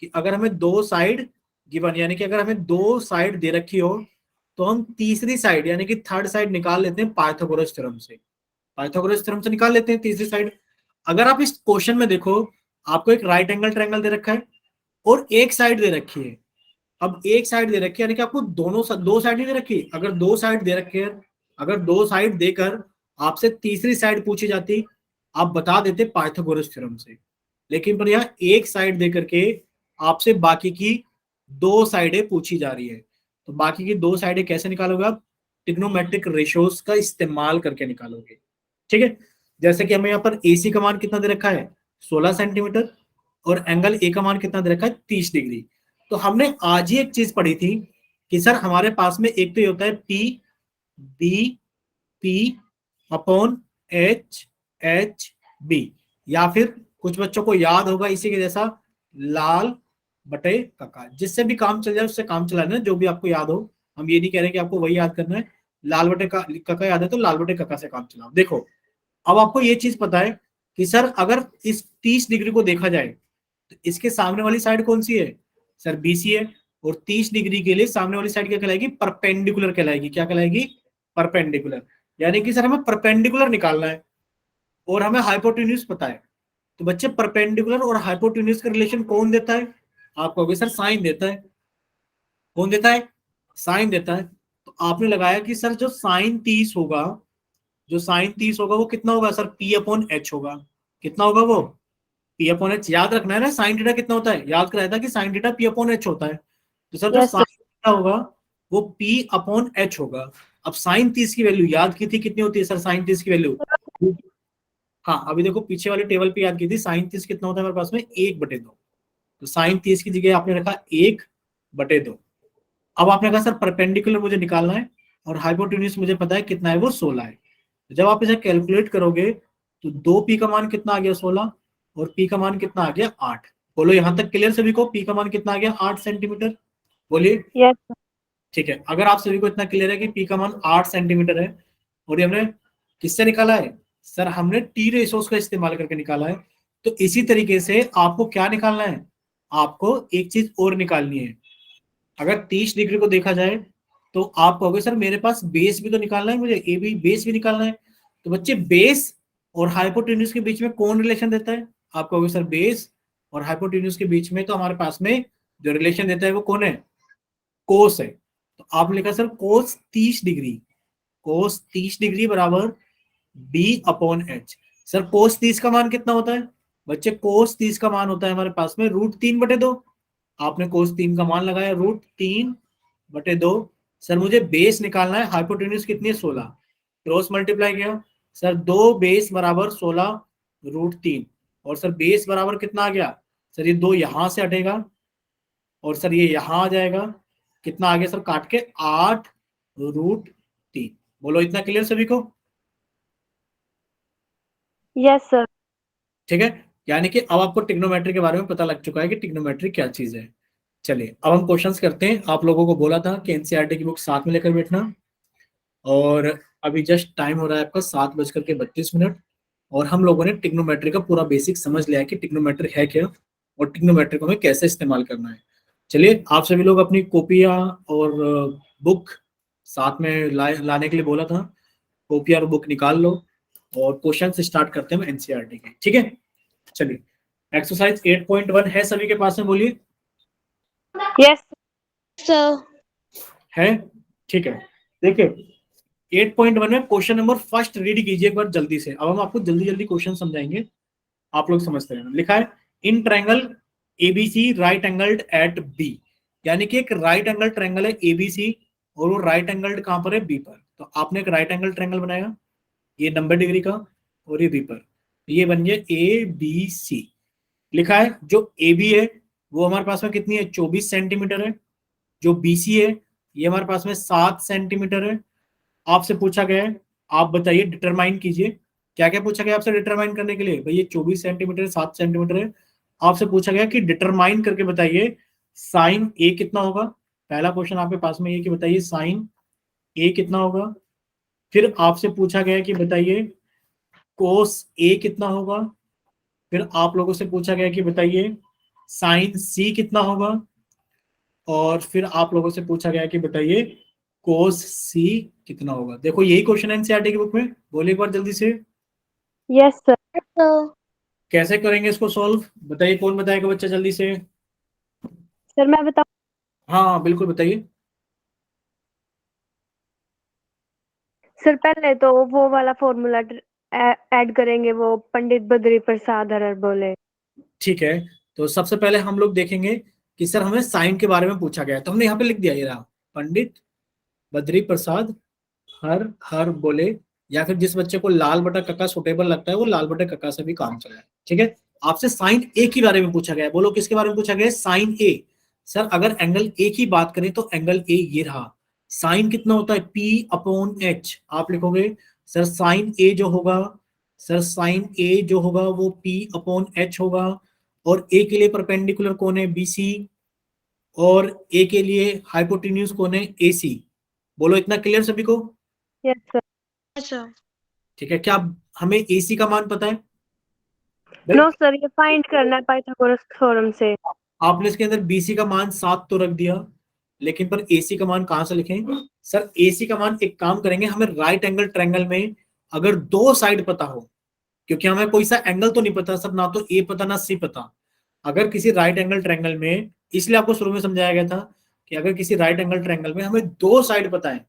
S1: कि अगर हमें दो साइड गिवन यानी कि अगर हमें दो साइड दे रखी हो तो हम तीसरी साइड यानी कि थर्ड साइड निकाल लेते हैं पाइथागोरस थ्योरम से। पाइथागोरस थ्योरम से निकाल लेते हैं तीसरी साइड। अगर आप इस क्वेश्चन में देखो, आपको एक राइट एंगल ट्रायंगल दे रखा है और एक साइड दे रखी है। अब एक साइड दे रखी है यानी कि आपको दो साइड नहीं दे रखी। अगर दो साइड दे रखी है, अगर दो साइड देकर आपसे तीसरी साइड पूछी जाती, आप बता देते पाइथागोरस थ्योरम से। लेकिन पर यहाँ एक साइड दे करके आपसे बाकी की दो साइडें पूछी जा रही है, तो बाकी की दो साइडें कैसे निकालोगे आप? ट्रिग्नोमेट्रिक रेशियोज का इस्तेमाल करके निकालोगे। ठीक है, जैसे कि हमें यहाँ पर AC का मान कितना दे रखा है, 16 सेंटीमीटर, और एंगल A का मान कितना दे रखा है, 30 डिग्री। तो हमने आज ही एक चीज पढ़ी थी कि सर हमारे पास में एक तो ये होता है P अपॉन HB, या फिर कुछ बच्चों को याद होगा इसी के जैसा लाल बटे कका। जिससे भी काम चल जाए उससे काम चलाना है, जो भी आपको याद हो। हम ये नहीं कह रहे कि आपको वही याद करना है, लाल बटे कका याद है तो लाल बटे कका से काम चलाओ। देखो अब आपको ये चीज पता है कि सर अगर इस 30 डिग्री को देखा जाए तो इसके सामने वाली साइड कौन सी है, सर BC है। और 30 डिग्री के लिए सामने वाली साइड क्या कहलाएगी, परपेंडिकुलर कहलाएगी। क्या कहलाएगी, परपेंडिकुलर। यानी कि सर हमें परपेंडिकुलर निकालना है और हमें हाइपोटेन्यूज पता है। तो बच्चे परपेंडिकुलर और हाइपोटेन्यूज का रिलेशन कौन देता है, आप कहोगे सर साइन देता है। कौन देता है, साइन देता है। तो आपने लगाया कि सर जो साइन 30 होगा, जो साइन 30 होगा वो कितना होगा सर, P अपॉन H होगा। कितना होगा वो, P अपॉन H। याद रखना है ना साइन थीटा कितना होता है, याद कराया था कि sine theta P upon H होता है। तो सर जो
S2: Yes, sir.
S1: साइन थीटा होगा वो P अपॉन H होगा। अब साइन 30 की वैल्यू याद की थी, कितनी होती है सर साइन 30 की वैल्यू? हाँ अभी देखो पीछे वाले टेबल पे याद की थी, साइन 30 कितना होता है हमारे पास में, 1/2। तो साइन 30 की जगह आपने रखा 1/2। अब आपने कहा सर परपेंडिकुलर मुझे निकालना है और हाइपोटेन्यूज मुझे पता है कितना है, वो 16 है। तो जब आप इसे कैलकुलेट करोगे तो 2P का मान कितना आ गया, 16, और P का मान कितना आ गया, 8। बोलो यहां तक क्लियर सभी को, P का मान कितना आ गया, 8 सेंटीमीटर। बोलिए।
S2: Yes, sir.
S1: ठीक है, अगर आप सभी को इतना क्लियर है कि P का मान 8 सेंटीमीटर है और ये हमने किससे निकाला है, सर हमने टी रेशोस का इस्तेमाल करके निकाला है। तो इसी तरीके से आपको क्या निकालना है, आपको एक चीज और निकालनी है। अगर 30 डिग्री को देखा जाए तो आप कहोगे सर मेरे पास बेस भी तो निकालना है, मुझे ए बी बेस भी निकालना है। तो बच्चे बेस और हाइपोटेन्यूज के बीच में कौन रिलेशन देता है, आप कहोगे सर बेस और हाइपोटेन्यूज के बीच में तो हमारे पास में जो रिलेशन देता है वो कौन है, कोस है। तो आप लिखा सर कोस 30 डिग्री, कोस 30 डिग्री बराबर B अपॉन H। सर कोस 30 का मान कितना होता है बच्चे, कोस 30 का मान होता है हमारे पास में √3/2। आपने कोस 3 का मान लगाया √3/2। सर मुझे बेस निकालना है, हाइपोटेन्यूज कितनी है, 16, क्रॉस मल्टीप्लाई किया सर 2 बेस बराबर 16 √3, और सर बेस बराबर कितना आ गया, सर ये 2 यहां से हटेगा और सर ये यहां आ जाएगा, कितना आ गया सर काट के 8√3। बोलो इतना क्लियर सभी को?
S2: Yes, sir.
S1: ठीक है, यानी कि अब आपको ट्रिग्नोमेट्री के बारे में पता लग चुका है कि ट्रिग्नोमेट्री क्या चीज है। चलिए अब हम क्वेश्चंस करते हैं। आप लोगों को बोला था कि एनसीईआरटी की बुक साथ में लेकर बैठना, और अभी जस्ट टाइम हो रहा है आपका 7:32 और हम लोगों ने ट्रिग्नोमेट्री का पूरा बेसिक समझ लिया है कि ट्रिग्नोमेट्री है क्या और ट्रिग्नोमेट्री को हमें कैसे इस्तेमाल करना है। चलिए आप सभी लोग अपनी कॉपियां और बुक साथ में लाने के लिए बोला था, कॉपी और बुक निकाल लो और क्वेश्चन स्टार्ट करते हैं एनसीईआरटी के। ठीक है, चलिए एक्सरसाइज 8.1 है सभी के पास में, बोलिए।
S2: Yes,
S3: sir.
S1: है, ठीक है। देखिए 8.1 में क्वेश्चन नंबर फर्स्ट रीड कीजिए एक बार जल्दी से। अब हम आपको जल्दी जल्दी क्वेश्चन समझाएंगे, आप लोग समझते रहना। लिखा है in triangle ABC right angled at B, यानी कि एक राइट एंगल ट्रायंगल है एबीसी और वो राइट एंगल्ड कहां पर है, बी पर। तो आपने एक राइट एंगल ट्रायंगल बनाया, ये 90 डिग्री का और ये बी पर, ये बन गया ए बी सी। लिखा है जो ए बी है वो हमारे पास में कितनी है, 24 सेंटीमीटर है। जो बी सी है ये हमारे पास में 7 सेंटीमीटर है। आपसे पूछा गया है, आप बताइए डिटरमाइन कीजिए। क्या क्या पूछा गया आपसे डिटरमाइन करने के लिए, भाई ये 24 सेंटीमीटर 7 सेंटीमीटर है, आपसे पूछा गया कि डिटरमाइन करके बताइए साइन ए कितना होगा। पहला क्वेश्चन आपके पास में ये कि बताइए साइन ए कितना होगा। फिर आपसे पूछा गया कि बताइए कोस ए कितना होगा। फिर आप लोगों से पूछा गया कि बताइए साइन सी कितना होगा। और फिर आप लोगों से पूछा गया कि बताइए कोस सी कितना होगा। देखो यही क्वेश्चन है एनसीईआरटी की बुक में, बोलिए एक बार जल्दी से।
S2: Yes, sir.
S3: sir.
S1: कैसे करेंगे इसको सॉल्व, बताइए कौन बताएगा बच्चा जल्दी से।
S2: सर मैं बताऊं?
S1: हाँ बिल्कुल बताइए।
S2: सर पहले तो वो वाला फॉर्मूला ऐड करेंगे, वो पंडित बद्री प्रसाद हरर बोले।
S1: ठीक है, तो सबसे पहले हम लोग देखेंगे कि सर हमें साइन के बारे में पूछा गया है, तो हमने यहाँ पे लिख दिया ये रहा पंडित बद्री प्रसाद हर हर बोले। या फिर जिस बच्चे को लाल बटा कक्का सुटेबल लगता है वो लाल बटा कक्का से भी काम चलाए। ठीक है, आपसे साइन ए के बारे में पूछा गया है, बोलो किसके बारे में पूछा गया है, साइन ए। सर अगर एंगल ए की बात करें तो एंगल ए ये रहा। साइन कितना होता है, पी अपॉन एच। आप लिखोगे सर साइन ए जो होगा, सर साइन ए जो होगा वो पी अपॉन एच होगा। और ए के लिए परपेंडिकुलर कौन है, बीसी। और ए के लिए हाइपोटेन्यूज कौन है, एसी। बोलो इतना क्लियर सभी को।
S2: Yes sir.
S3: Yes, sir.
S1: ठीक है, क्या हमें एसी का मान पता है भाई।
S2: नो सर, ये फाइंड करना है पाइथागोरस थ्योरम से।
S1: आपने इसके अंदर बीसी का मान 7 तो रख दिया, लेकिन पर एसी का मान कहां से लिखें। सर एसी का मान एक काम करेंगे, हमें राइट एंगल ट्रायंगल में अगर दो साइड पता हो, क्योंकि हमें कोई सा एंगल तो नहीं पता सर, ना तो ए पता ना सी पता। अगर किसी राइट एंगल ट्रायंगल में, इसलिए आपको शुरू में समझाया गया था कि अगर किसी राइट एंगल ट्रायंगल में हमें दो साइड पता है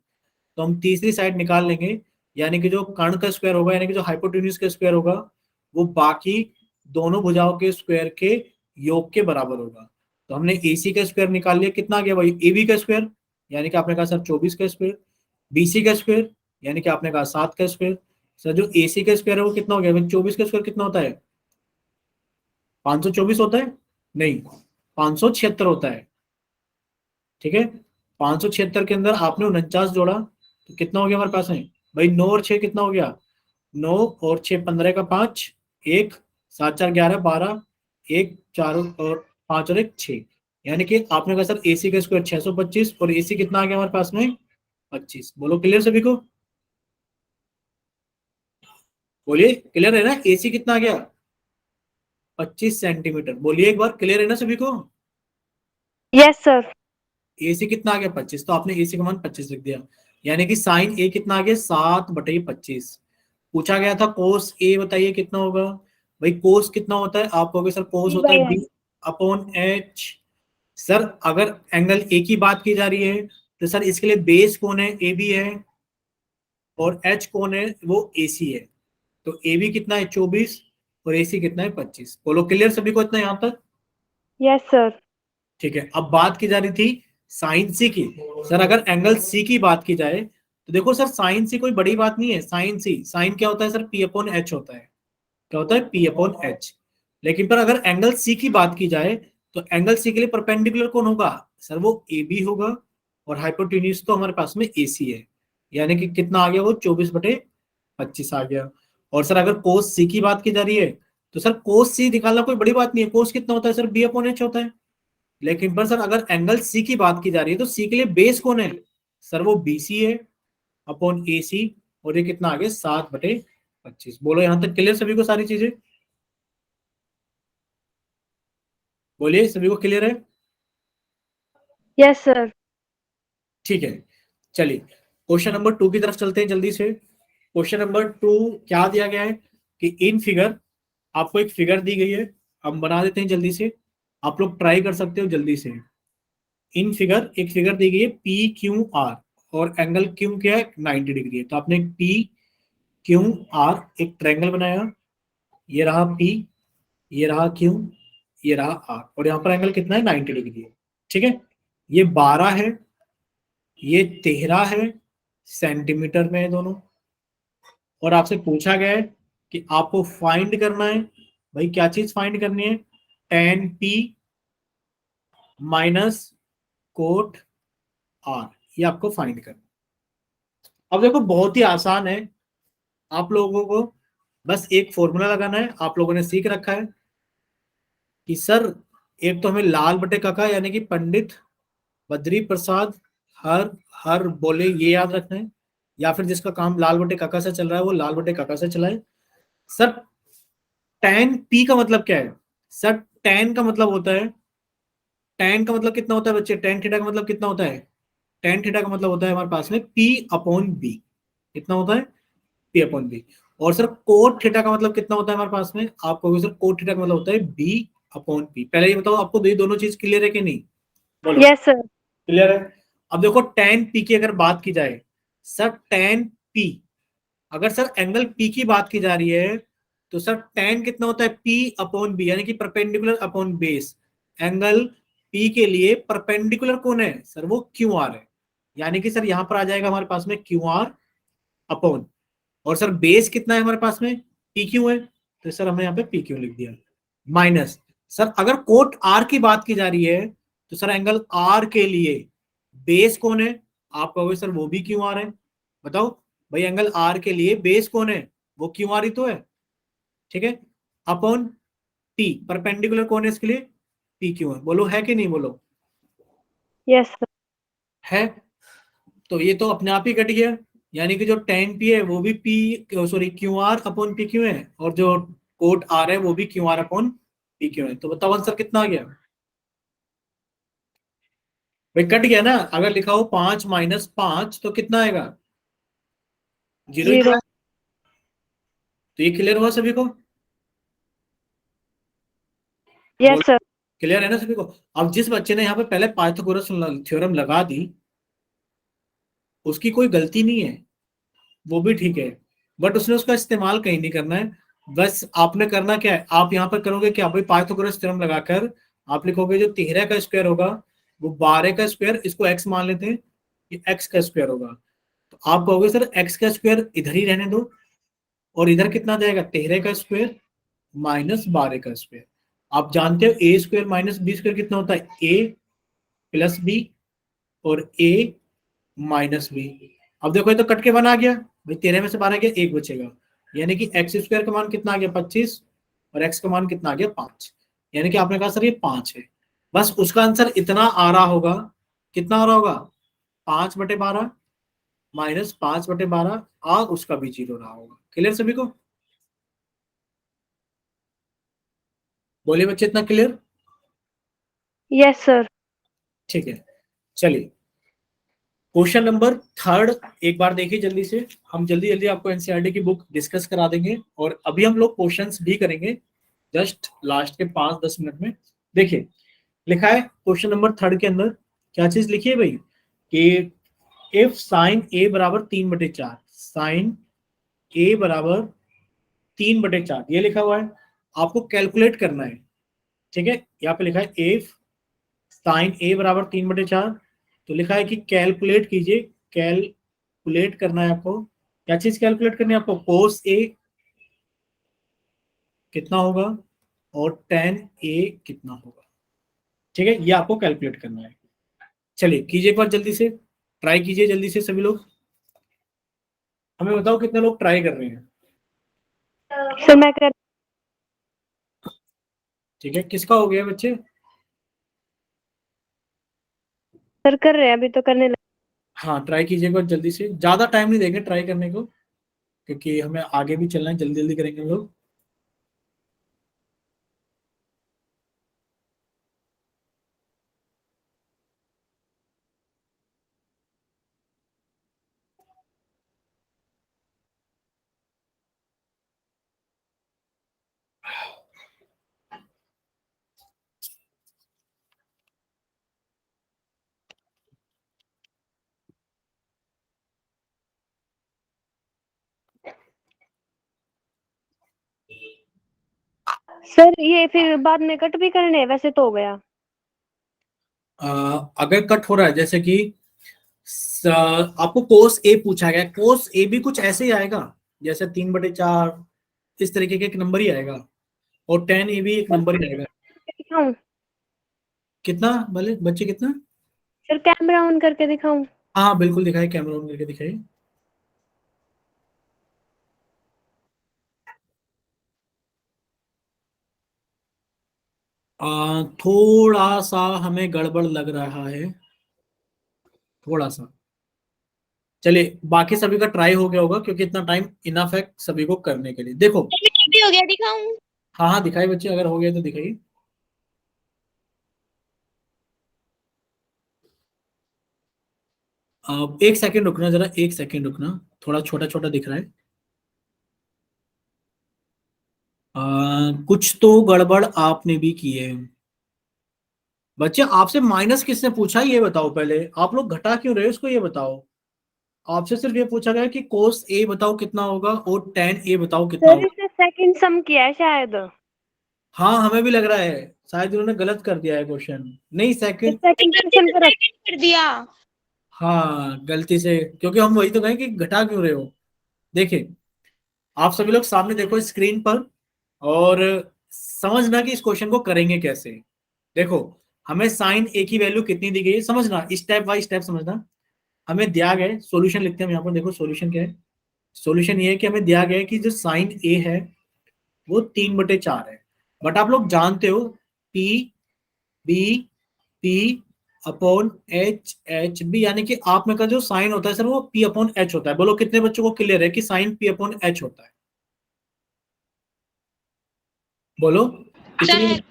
S1: तो हम तीसरी साइड निकाल लेंगे। यानी कि जो कर्ण का स्क्वायर होगा, यानी कि जो हाइपोटेन्यूज का स्क्वायर होगा, वो बाकी दोनों भुजाओं के स्क्वायर के योग के बराबर होगा। तो हमने एसी का स्क्वायर निकाल लिया, कितना आ गया भाई, एबी का स्क्वायर यानी कि आपने कहा सर 24 का स्क्वायर। बीसी का स्क्वायर यानी कि आपने कहा 7 का स्क्वायर। सर जो एसी का स्क्वायर है वो कितना हो गया भाई, 24 का स्क्वायर कितना होता है, 524 होता है, नहीं 576 होता है। ठीक है, 576 के अंदर आपने 49 जोड़ा तो कितना हो गया हमारे पास में भाई, 9 और 6 कितना हो गया, 9 और 6 15 का 5, 1 7 4 11 12, 1 4 और 5 और 1 6। यानी कि आपने कहा सर एसी का स्क्वायर 625 और एसी कितना आ गया हमारे पास में 25। बोलो क्लियर सभी को, बोलिए क्लियर है ना, एसी कितना आ गया 25 सेंटीमीटर। बोलिए एक बार, क्लियर है ना सभी को।
S2: Yes sir.
S1: एसी कितना आ गया 25, तो आपने एसी का मान 25 लिख दिया। यानी कि साइन ए कितना आ गया 7/25। पूछा गया था कोस ए बताइए कितना होगा। भाई कोस कितना होता है, आप कहोगे सर कोस
S2: बी
S1: होता
S2: बाई
S1: है
S2: N.
S1: B upon H. Sir अगर एंगल ए की बात की जा रही है तो सर इसके लिए बेस कौन है, ए बी है। और एच कौन है, वो ए सी है। तो ए बी कितना है 24 और ए सी कितना है 25। बोलो क्लियर सभी को इतना यहाँ तक।
S2: Yes sir.
S1: ठीक है, अब बात की जा रही थी साइन सी की। सर अगर एंगल सी की बात की जाए तो देखो सर साइन सी कोई बड़ी बात नहीं है। साइन सी, साइन क्या होता है सर, पी अपॉन एच होता है। क्या होता है, पी अपॉन एच। लेकिन पर अगर एंगल सी की बात की जाए तो एंगल सी के लिए परपेंडिकुलर कौन होगा, सर वो ए बी होगा। और हाइपोटेन्यूज तो हमारे पास में ए सी है। यानी कि कितना आ गया वो 24/25 आ गया। और सर अगर कोस सी की बात की जा रही है तो सर कोस सी निकालना कोई बड़ी बात नहीं है। कोस कितना होता है सर, बी अपॉन एच होता है। लेकिन पर सर अगर एंगल सी की बात की जा रही है तो सी के लिए बेस कौन है, सर वो बीसी है अपॉन ए सी। और ये कितना आ गया 7/25। बोलो यहां तक क्लियर सभी को सारी चीजें, बोलिए सभी को क्लियर है।
S2: Yes sir.
S1: ठीक है, चलिए क्वेश्चन नंबर 2 की तरफ चलते हैं जल्दी से। क्वेश्चन नंबर 2 क्या दिया गया है कि इन फिगर, आपको एक फिगर दी गई है, हम बना देते हैं जल्दी से, आप लोग ट्राई कर सकते हो जल्दी से। इन फिगर एक फिगर दी गई है पी क्यू आर, और एंगल क्यू क्या है 90 डिग्री है। तो आपने पी क्यू आर एक ट्रायंगल बनाया, ये रहा पी, ये रहा क्यू, ये रहा आर, और यहाँ पर एंगल कितना है 90 डिग्री है। ठीक है, ये 12 है, ये 13 है, सेंटीमीटर में है दोनों। और आपसे पूछा गया है कि आपको फाइंड करना है, भाई क्या चीज फाइंड करनी है, tan p minus cot R, ये आपको फाइंड करना है। अब देखो बहुत ही आसान है, आप लोगों को बस एक फॉर्मूला लगाना है, आप लोगों ने सीख रखा है। कि सर एक तो हमें लाल बटे काका यानी कि पंडित बद्री प्रसाद हर हर बोले ये याद रखना है, या फिर जिसका काम लाल बटे काका से चल रहा है वो लाल बटे काका से चलाए। सर tan p का मतलब क्या है? सर tan का मतलब होता है, tan का मतलब कितना होता है बच्चे? tan थीटा का मतलब कितना होता है? tan थीटा का मतलब होता है हमारे पास में p अपॉन b। कितना होता है? p upon b। और सर कोट थीटा का मतलब कितना होता है हमारे पास में? आप कहोगे सर कोट थीटा का मतलब होता है b अपॉन p। पहले ये बताओ आपको ये दोनों चीज क्लियर है कि नहीं? बोलो।
S2: Yes sir.
S1: क्लियर है। अब देखो tan p की अगर बात की जाए, सर tan p, अगर सर एंगल P की बात की जा रही है तो सर tan कितना होता है? P अपॉन बी, यानी कि perpendicular upon base. Angle P के लिए परपेंडिकुलर कौन है सर? वो QR है। यानी कि सर यहां पर आ जाएगा हमारे पास में QR अपॉन, और सर बेस कितना है हमारे पास में? PQ है, तो सर हमने यहाँ पे PQ लिख दिया, माइनस। सर अगर कोट R की बात की जा रही है तो सर एंगल R के लिए बेस कौन है? आप कहोगे सर वो भी QR है। बताओ भाई, एंगल R के लिए बेस कौन है? वो QR ही तो है। ठीक है, अपॉन T, परपेंडिकुलर कौन है इसके लिए? PQ है। बोलो है कि नहीं? बोलो।
S2: Yes sir.
S1: है। तो ये तो अपने आप ही कट गया, यानी कि जो tan P है वो भी QR अपॉन PQ है, और जो कोट R है वो भी QR अपॉन PQ है। तो बताओ आंसर कितना आ गया? भाई कट गया ना। अगर लिखा हो 5 - 5 तो कितना आएगा? 0 ही तो
S2: 0।
S1: है। तो ये क्लियर हुआ सभी को?
S2: Yes sir.
S1: क्लियर है ना सभी को? अब जिस बच्चे ने यहाँ पे पहले पाइथागोरस थ्योरम लगा दी, उसकी कोई गलती नहीं है, वो भी ठीक है, बट उसने उसका इस्तेमाल कहीं नहीं करना है। बस आपने करना क्या है, आप यहाँ पर करोगे क्या भाई? पाइथागोरस थ्योरम लगाकर आप लिखोगे जो 13 का स्क्वायर होगा वो 12 का स्क्वायर, इसको x मान लेते हैं, ये x का स्क्वायर होगा। तो आप कहोगे सर x का स्क्वायर इधर ही रहने दो, और इधर कितना जाएगा? 13 का स्क्वायर माइनस 12 का स्क्वायर। आप जानते हो ए स्क्वायर माइनस बी स्क्वायर कितना होता है? ए प्लस बी और ए माइनस बी। अब देखो ये तो कट के बना गया भाई, 13 में से 12 गया, एक बचेगा, यानी कि एक्स स्क्वायर का मान कितना आ गया? 25, और एक्स का मान कितना आ गया? 5। यानी कि आपने कहा सर ये 5 है। बस उसका आंसर इतना आ रहा होगा। कितना आ रहा होगा? 5/12 माइनस 5/12, और उसका भी 0 रहा होगा। क्लियर सभी को? बोलिए बच्चे, इतना क्लियर?
S2: Yes sir.
S1: ठीक है, चलिए क्वेश्चन नंबर थर्ड एक बार देखिए जल्दी से। हम जल्दी जल्दी आपको एनसीईआरटी की बुक डिस्कस करा देंगे, और अभी हम लोग क्वेश्चंस भी करेंगे जस्ट लास्ट के 5-10 मिनट में। देखिए लिखा है क्वेश्चन नंबर थर्ड के अंदर, क्या चीज लिखी है भाई? कि इफ साइन ए बराबर 3/4, साइन ए बराबर 3/4, ये लिखा हुआ है, आपको कैलकुलेट करना है। ठीक है, यहाँ पे लिखा है इफ साइन ए बराबर 3/4, तो लिखा है कि कैलकुलेट कीजिए। कैलकुलेट करना है आपको। क्या चीज कैलकुलेट करनी है आपको? कोस ए कितना होगा और टेन ए कितना होगा। ठीक है, ये आपको कैलकुलेट करना है। चलिए कीजिए एक बार जल्दी से, ट्राई कीजिए जल्दी से सभी लोग। हमें बताओ कितने लोग ट्राई कर रहे हैं।
S2: सर मैं कर।
S1: ठीक है, किसका हो गया बच्चे?
S2: सर कर रहे हैं, अभी तो करने लगे।
S1: हाँ ट्राई कीजिए एक बार जल्दी से, ज्यादा टाइम नहीं देंगे ट्राई करने को, क्योंकि हमें आगे भी चलना है, जल्दी जल्दी करेंगे हम लोग।
S2: सर ये फिर बाद में कट भी करने हैं, वैसे तो हो गया।
S1: अगर कट हो रहा है, जैसे कि आपको कोस ए पूछा गया, कोस ए भी कुछ ऐसे ही आएगा जैसे 3/4, इस तरीके का एक नंबर ही आएगा, और टेन ए भी एक
S2: सर
S1: नंबर ही आएगा।
S2: दिखाऊं?
S1: कितना भले बच्चे कितना?
S2: सर कैमरा ऑन करके दिखाऊं?
S1: हाँ बिल्कुल दिखाई, कैमरा ऑन करके दिखाई। थोड़ा सा हमें गड़बड़ लग रहा है, थोड़ा सा। चलिए, बाकी सभी का ट्राई हो गया होगा क्योंकि इतना टाइम इनफ है सभी को करने के लिए। देखो,
S3: भी हो गया, दिखाऊं?
S1: हाँ हाँ दिखाई बच्चे, अगर हो गया तो दिखाइए। एक सेकंड रुकना, जरा एक सेकंड रुकना, थोड़ा छोटा छोटा दिख रहा है। कुछ तो गड़बड़ आपने भी की है बच्चे। आपसे माइनस किसने पूछा ये बताओ, पहले आप लोग घटा क्यों रहे हो इसको ये बताओ। आपसे सिर्फ ये पूछा गया कि कोस ए बताओ कितना होगा और टेन ए बताओ कितना
S2: सर
S1: होगा।
S2: इसने सेकंड सम किया है शायद।
S1: हाँ हमें भी लग रहा है, शायद उन्होंने गलत कर दिया है क्वेश्चन, नहीं
S2: तो
S1: सेकंड।
S2: सेकंड क्वेश्चन पर
S3: कर दिया।
S1: हाँ गलती से, क्योंकि हम वही तो कहें कि घटा क्यों रहे हो। देखिए, आप सभी लोग सामने देखो स्क्रीन पर, और समझना कि इस क्वेश्चन को करेंगे कैसे। देखो, हमें साइन ए की वैल्यू कितनी दी गई है, समझना स्टेप बाय स्टेप समझना। हमें दिया गया है, सॉल्यूशन लिखते हैं हम यहाँ पर। देखो सॉल्यूशन क्या है, सॉल्यूशन ये है कि हमें दिया गया है कि जो साइन ए है वो 3/4 है। बट आप लोग जानते हो P B P upon H H B, यानी कि आप में का जो साइन होता है सर वो पी अपॉन एच होता है। बोलो कितने बच्चों को क्लियर है कि साइन पी अपॉन एच होता है? बोलो कितनी।
S3: सर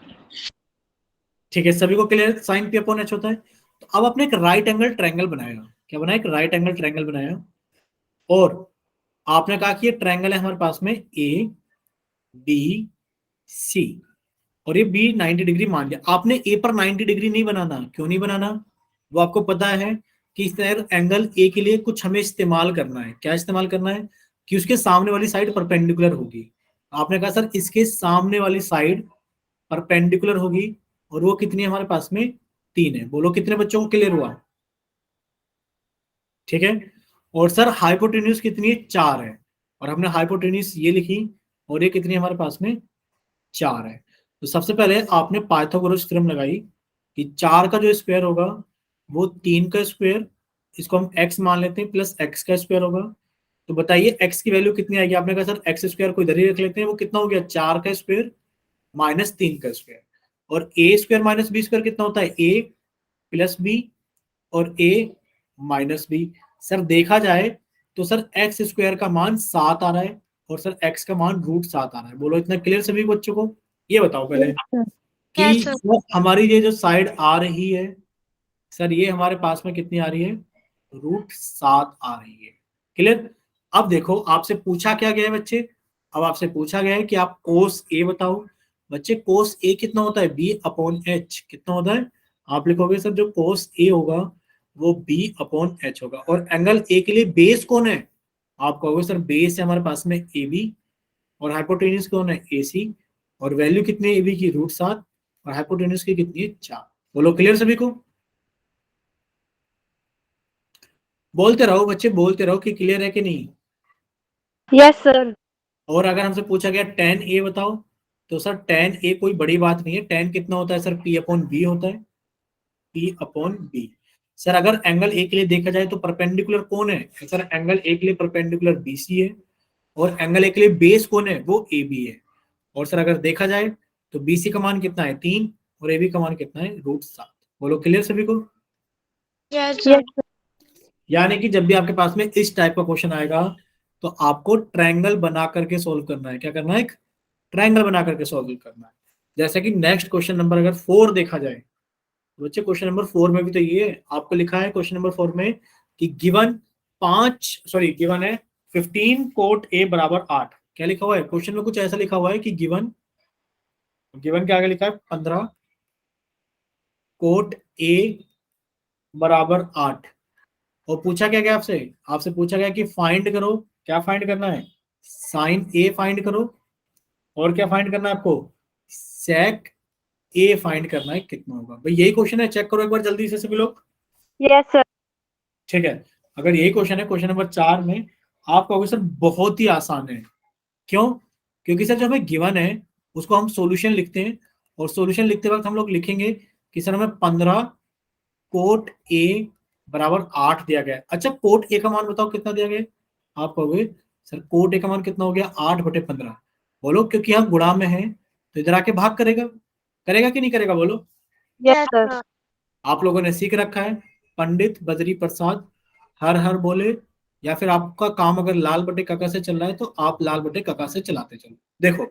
S1: ठीक है, सभी को clear, sine P upon H होता है। तो अब आपने एक राइट एंगल ट्रायंगल बनाया। क्या बनाया? एक राइट एंगल ट्रायंगल बनाया। और आपने कहा कि ये ट्रायंगल है हमारे पास में ए बी सी, और ये बी 90 डिग्री मान लिया आपने। ए पर 90 डिग्री नहीं बनाना, क्यों नहीं बनाना? वो आपको पता है कि इस एंगल ए के लिए कुछ हमें इस्तेमाल करना है। क्या इस्तेमाल करना है? कि उसके सामने वाली साइड परपेंडिकुलर होगी। आपने कहा सर इसके सामने वाली साइड परपेंडिकुलर होगी, और वो कितनी है हमारे पास में? 3 है। बोलो कितने बच्चों को क्लियर हुआ? ठीक है। और सर हाइपोटेन्यूज कितनी है? 4 है। और हमने हाइपोटेन्यूज ये लिखी, और ये कितनी है हमारे पास में? 4 है। तो सबसे पहले आपने पाइथागोरस थ्योरम लगाई कि 4 का जो स्क्वायर होगा वो 3 का स्क्वायर, इसको हम x मान लेते हैं, प्लस x का स्क्वायर होगा। तो बताइए x की वैल्यू कितनी आएगी? आपने कहा सर एक्स स्क्वायर को इधर ही रख लेते हैं, वो कितना हो गया? 4 का स्क्वायर माइनस 3 का स्क्वायर। और ए स्क्वायर माइनस बी स्क्वायर कितना होता है? ए प्लस बी और ए माइनस बी। सर देखा जाए तो सर एक्स स्क्वायर का मान 7 आ रहा है, और सर एक्स का मान √7 आ रहा है। बोलो इतना क्लियर सभी बच्चों को? ये बताओ पहले कि
S3: यस सर।
S1: वो हमारी ये जो साइड आ रही है सर, ये हमारे पास में कितनी आ रही है? √7 आ रही है। क्लियर? अब देखो आपसे पूछा क्या गया है बच्चे, अब आपसे पूछा गया है कि आप कोस ए बताओ। बच्चे कोस ए कितना होता है? B upon H. कितना होता है? आप लिखोगे सर जो कोस ए होगा वो बी अपॉन एच होगा। और एंगल ए के लिए बेस कौन है? आप कहोगे सर बेस है हमारे पास में ए बी, और हाइपोटेन्यूज कौन है? ए सी। और वैल्यू कितनी है ए बी की? √7, और हाइपोटेन्यूज की कितनी है? 4। बोलो क्लियर सभी को? बोलते रहो बच्चे, बोलते रहो कि क्लियर है कि नहीं।
S2: Yes sir.
S1: और अगर हमसे पूछा गया tan ए बताओ, तो सर tan ए कोई बड़ी बात नहीं है। tan कितना होता है सर? P अपॉन बी होता है, P अपॉन बी। सर अगर एंगल ए के लिए देखा जाए तो परपेंडिकुलर कौन है? सर एंगल ए के लिए परपेंडिकुलर BC है, और एंगल ए के लिए बेस कौन है? वो AB है। और सर अगर देखा जाए तो BC का मान कितना है? 3, और AB का मान कितना है? √7। बोलो क्लियर सभी को?
S3: Yes sir.
S2: यस
S1: यानी कि जब भी आपके पास में इस टाइप का क्वेश्चन आएगा तो आपको ट्रायंगल बना करके सोल्व करना है। क्या करना है? एक ट्रायंगल बना करके सॉल्व करना है। जैसे कि नेक्स्ट क्वेश्चन नंबर अगर 4 देखा जाए, तो बच्चे क्वेश्चन नंबर 4 में भी तो ये आपको लिखा है क्वेश्चन नंबर 4 में कि गिवन 5 है 15 कोट ए बराबर 8। क्या लिखा हुआ है क्वेश्चन में? कुछ ऐसा लिखा हुआ है कि गिवन, गिवन के आगे लिखा है 15 कोट ए बराबर 8। और पूछा क्या गया आपसे? आपसे पूछा गया कि फाइंड करो। क्या फाइंड करना है? साइन ए फाइंड करो। और क्या फाइंड करना है आपको? सेक ए फाइंड करना है कितना होगा। भाई यही क्वेश्चन है, चेक करो एक बार जल्दी से सभी लोग।
S2: Yes sir.
S1: ठीक है, अगर यही क्वेश्चन है क्वेश्चन नंबर 4 में, आप कहोगे सर बहुत ही आसान है। क्यों? क्योंकि सर जो हमें गिवन है उसको हम सॉल्यूशन लिखते हैं, और सॉल्यूशन लिखते वक्त हम लोग लिखेंगे कि सर हमें 15 कोट ए बराबर 8 दिया गया है। अच्छा कोट ए का मान बताओ कितना दिया गया है? आप कहोगे सर कोट ए का मान कितना हो गया? 8/15। बोलो क्योंकि हम गुणा में है तो इधर आके भाग करेगा। करेगा कि नहीं करेगा बोलो?
S2: Yes sir.
S1: आप लोगों ने सीख रखा है पंडित बद्री प्रसाद हर हर बोले, या फिर आपका काम अगर लाल बटे काका से चल रहा है तो आप लाल बटे काका से चलाते चलो। देखो,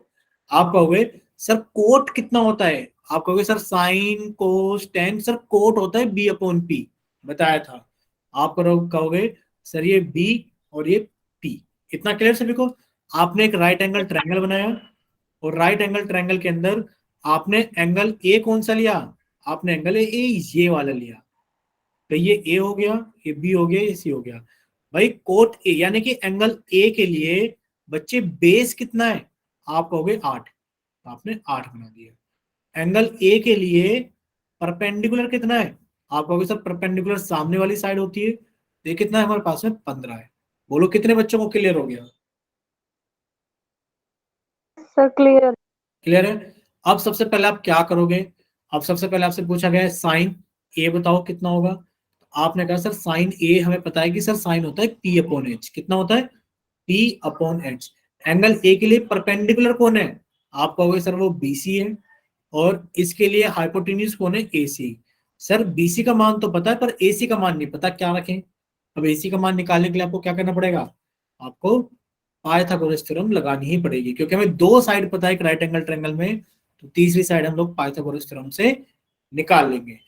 S1: आप कहोगे सर कोट कितना होता है, आप कहोगे sir sine cos tan, sir cot होता है बी अपॉन पी, बताया था। आप कहोगे सर ये बी और ये पी। इतना क्लियर सभी को? आपने एक राइट एंगल ट्रायंगल बनाया, और राइट एंगल ट्रायंगल के अंदर आपने एंगल ए कौन सा लिया? आपने एंगल ए ये वाला लिया, तो ये ए हो गया, ये बी हो गया, ये सी हो गया। भाई कोट ए यानी कि एंगल ए के लिए बच्चे बेस कितना है? आप कहोगे 8, आपने 8 बना दिया। एंगल ए के लिए परपेंडिकुलर कितना है? आप कहोगे सर परपेंडिकुलर सामने वाली साइड होती है, तो ये कितना है हमारे पास में? 15 है। बोलो कितने बच्चों को क्लियर हो गया?
S2: Sir clear.
S1: क्लियर है? अब सबसे पहले आप क्या करोगे? अब सबसे पहले आपसे पूछा गया है साइन ए बताओ कितना होगा। आपने कहा सर साइन ए हमें पता है कि सर साइन होता है पी अपॉन एच। कितना होता है? P upon H. Angle A के लिए परपेंडिकुलर कौन है? आप कहोगे सर वो बीसी है, और इसके लिए हाइपोटेन्यूज कौन है? एसी। सर बीसी का मान तो पता है पर एसी का मान नहीं पता, क्या रखें? अब एसी का मान निकालने के लिए आपको क्या करना पड़ेगा? आपको पाइथागोरस थ्योरम लगानी ही पड़ेगी, क्योंकि हमें दो साइड पता है एक राइट एंगल ट्रायंगल में, तो तीसरी साइड हम लोग पाइथागोरस थ्योरम से निकाल लेंगे।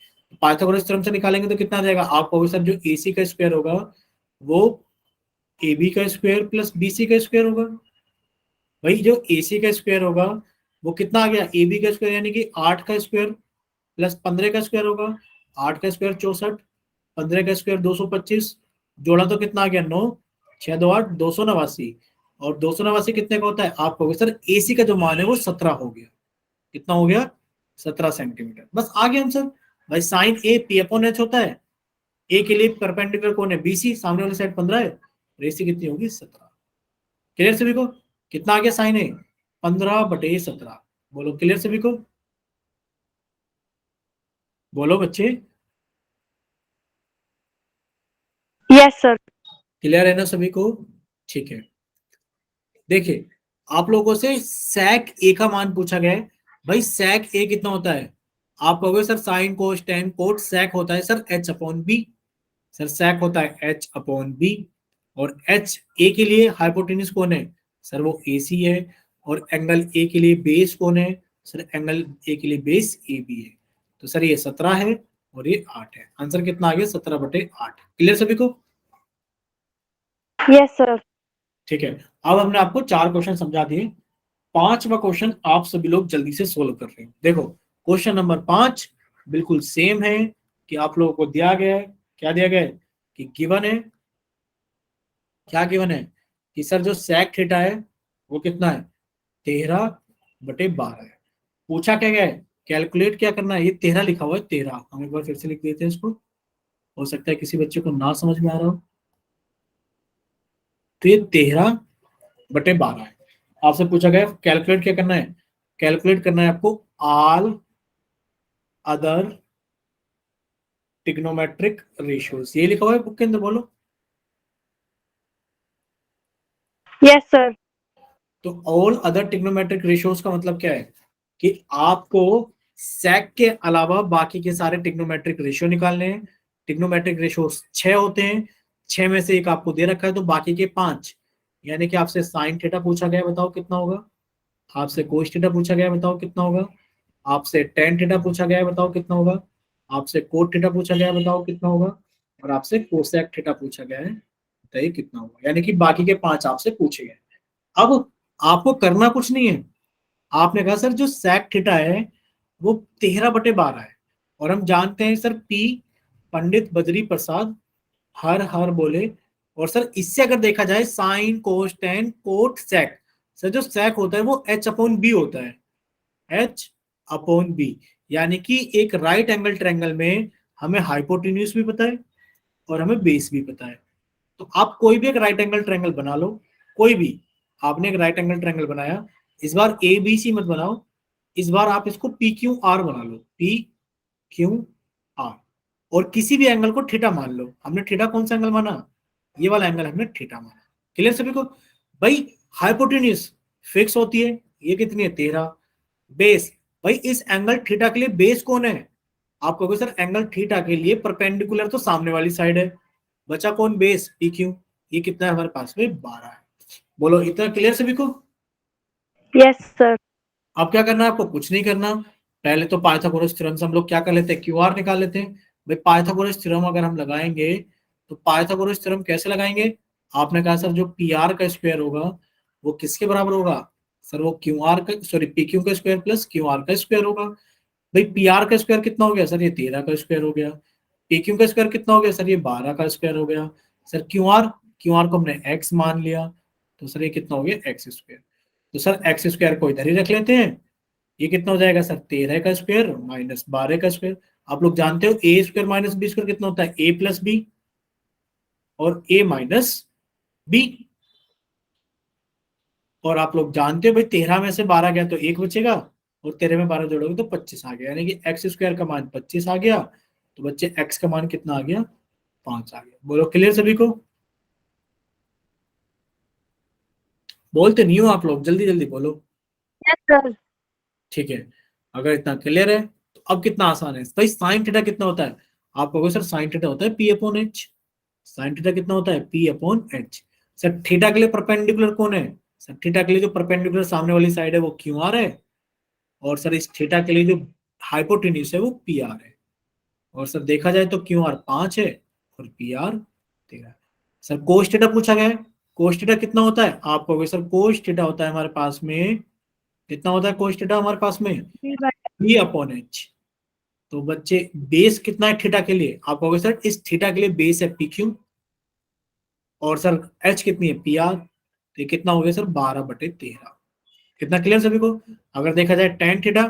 S1: पाइथागोरस थ्योरम से निकालेंगे तो कितना आ जाएगा? आप कहोगे सर जो एसी का स्क्वायर होगा वो ए बी का स्क्वायर प्लस बी सी का स्क्वायर होगा। भाई जो ए सी का स्क्वायर होगा वो कितना आ गया? ए बी का स्क्वायर यानी कि 8 का स्क्वायर प्लस 15 का स्क्वायर होगा। 8 का स्क्वायर 64, 15 का स्क्वायर 225, जोड़ा तो कितना आ गया? 9, 6 2 8, 289। और 289 कितने का होता है? आप कहोगे सर एसी का जो मान है वो 17 हो गया। कितना हो गया? 17 सेंटीमीटर। बस आ गया आंसर। भाई sine A P upon H होता है। ए के लिए परपेंडिकुलर कौन है? बीसी, सामने वाली साइड 15 है, और एसी कितनी होगी? 17। क्लियर सभी को? कितना आ गया साइन ए? 15/17। बोलो क्लियर सभी को? बोलो बच्चे।
S2: Yes sir.
S1: क्लियर है ना सभी को? ठीक है। देखिए, आप लोगों से sec a का मान पूछा गया है। भाई sec a कितना होता है? आप कहोगे sir sine cos tan cot sec होता है sir h upon B. Sir sec होता है h अपॉन बी, और h a के लिए हाइपोटेन्यूज कौन है? सर वो AC है। और एंगल a के लिए बेस कौन है? सर एंगल a के लिए बेस AB है। तो सर ये 17 है और ये 8 है। आंसर कितना आ गया? 17/8। क्लियर सभी को?
S2: Yes sir.
S1: ठीक है। अब हमने आपको 4 क्वेश्चन समझा दिए। 5वां क्वेश्चन आप सभी लोग जल्दी से सोल्व कर रहे हैं। देखो क्वेश्चन नंबर 5 बिल्कुल सेम है कि आप लोगों को दिया गया है। क्या दिया गया है? कि गिवन है, क्या गिवन है? कि सर जो sec थीटा है वो कितना है? 13/12 है। पूछा क्या गया है? कैलकुलेट क्या करना है? ये 13 लिखा हुआ है, 13। हम एक बार फिर से लिख देते हैं इसको, हो सकता है किसी बच्चे को ना समझ में आ रहा हो। तो ये 13/12 है। आपसे पूछा गया कैलकुलेट क्या करना है? कैलकुलेट करना है आपको ऑल अदर ट्रिग्नोमेट्रिक रेशियोज। ये लिखा हुआ है बुक के अंदर, बोलो।
S2: Yes sir.
S1: तो ऑल अदर ट्रिग्नोमेट्रिक रेशियोज का मतलब क्या है? कि आपको सेक के अलावा बाकी के सारे ट्रिग्नोमेट्रिक रेशियो निकालने हैं। ट्रिग्नोमेट्रिक रेशियोज 6 होते हैं, 6 में से एक आपको दे रखा है, तो बाकी के 5। यानी कि आपसे साइन थीटा पूछा गया, बताओ कितना होगा। आपसे कोस थीटा पूछा गया, बताओ कितना होगा। आपसे टेन थीटा पूछा गया है, बताओ कितना होगा। आपसे कोट थीटा पूछा गया है, बताओ कितना होगा। और आपसे कोसेक थीटा पूछा गया है, बताइए कितना होगा। यानी कि बाकी के 5 आपसे पूछे गए। अब आपको करना कुछ नहीं है। आपने कहा सर जो सेक थीटा है वो 13/12 है, और हम जानते हैं सर पी पंडित बद्री प्रसाद हर हर बोले। और सर इससे अगर देखा जाए sine cos tan cot sec, sir जो सेक होता है वो h अपॉन बी होता है, h अपॉन बी। यानी कि एक राइट एंगल ट्रायंगल में हमें हाइपोटेन्यूज भी पता है और हमें बेस भी पता है। तो आप कोई भी एक राइट एंगल ट्रायंगल बना लो, कोई भी। आपने एक राइट एंगल ट्रायंगल बनाया, इस बार ए बी सी मत बनाओ, इस बार आप इसको पी क्यू आर बना लो, पी क्यू आर। और किसी भी एंगल को थीटा मान लो। हमने थीटा कौन सा एंगल माना? ये वाला एंगल हमने थीटा माना। क्लियर सभी को? भाई हाइपोटेन्यूज फिक्स होती है, ये कितनी है? 13। बेस भाई इस एंगल थीटा के लिए बेस कौन है? आप कहोगे सर एंगल थीटा के लिए परपेंडिकुलर तो सामने वाली साइड है, बचा कौन? Base P Q. ये कितना है हमारे पास में? 12 है। बोलो इतना क्लियर सभी को?
S2: Yes sir.
S1: अब क्या करना है आपको? कुछ नहीं करना। पहले तो पाइथागोरस थ्योरम से हम लोग क्या कर लेते हैं? क्यू आर निकाल लेते हैं। भाई पाइथागोरस थ्योरम अगर हम लगाएंगे तो पाइथागोरस थ्योरम कैसे लगाएंगे? आपने कहा सर जो पी आर का स्क्वायर होगा वो किसके बराबर होगा? सर वो क्यू आर का, सॉरी पी क्यू का स्क्वायर प्लस क्यू आर का स्क्वायर होगा। भाई पी आर का स्क्वायर कितना हो गया सर? ये 13 का स्क्वायर हो गया। पी क्यू का स्क्वायर कितना हो गया सर? ये 12 का स्क्वायर हो गया। सर क्यू आर को हमने एक्स मान लिया, तो सर ये कितना हो गया? X square. तो सर एक्स स्क्वायर को इधर ही रख लेते हैं। ये कितना हो जाएगा सर? 13 का स्क्वायर माइनस 12 का स्क्वायर। आप लोग जानते हो ए स्क्वायर माइनस बी स्क्वायर कितना होता है? ए प्लस बी और ए माइनस बी। और आप लोग जानते हो भाई 13 में से 12 गया तो एक बचेगा, और 13 में 12 जोड़ोगे तो 25 आ गया, यानी कि एक्स स्क्वायर का मान 25 आ गया। तो बच्चे एक्स का मान कितना आ गया? 5 आ गया। बोलो क्लियर सभी को? बोलते नहीं हो आप लोग, जल्दी जल्दी बोलो।
S2: Yes sir.
S1: ठीक है, अगर इतना क्लियर है तो अब कितना आसान है भाई। साइन थीटा कितना होता है? आप कहोगे सर साइन थीटा होता है P upon H. Sine theta कितना होता है? P upon H. Sir theta के लिए परपेंडिकुलर कौन है? सर थीटा के लिए जो परपेंडिकुलर सामने वाली साइड है वो क्यू आर है, और सर इस थीटा के लिए जो हाइपोटेन्यूज है वो पी आर है। और सर देखा जाए तो क्यू आर 5 है और पी आर 13 है। सर कोस थीटा पूछा गया है। कोस थीटा कितना होता है? आप कहोगे सर कोस थीटा होता है हमारे पास में, कितना होता है कोस थीटा हमारे पास में? P upon H. तो बच्चे बेस कितना है थीटा के लिए? आप कहोगे सर इस थीटा के लिए बेस है पी क्यू, और सर एच कितनी है? P R. तो ये कितना हो गया सर? 12/13। कितना क्लियर सभी को? अगर देखा जाए टेन थीटा,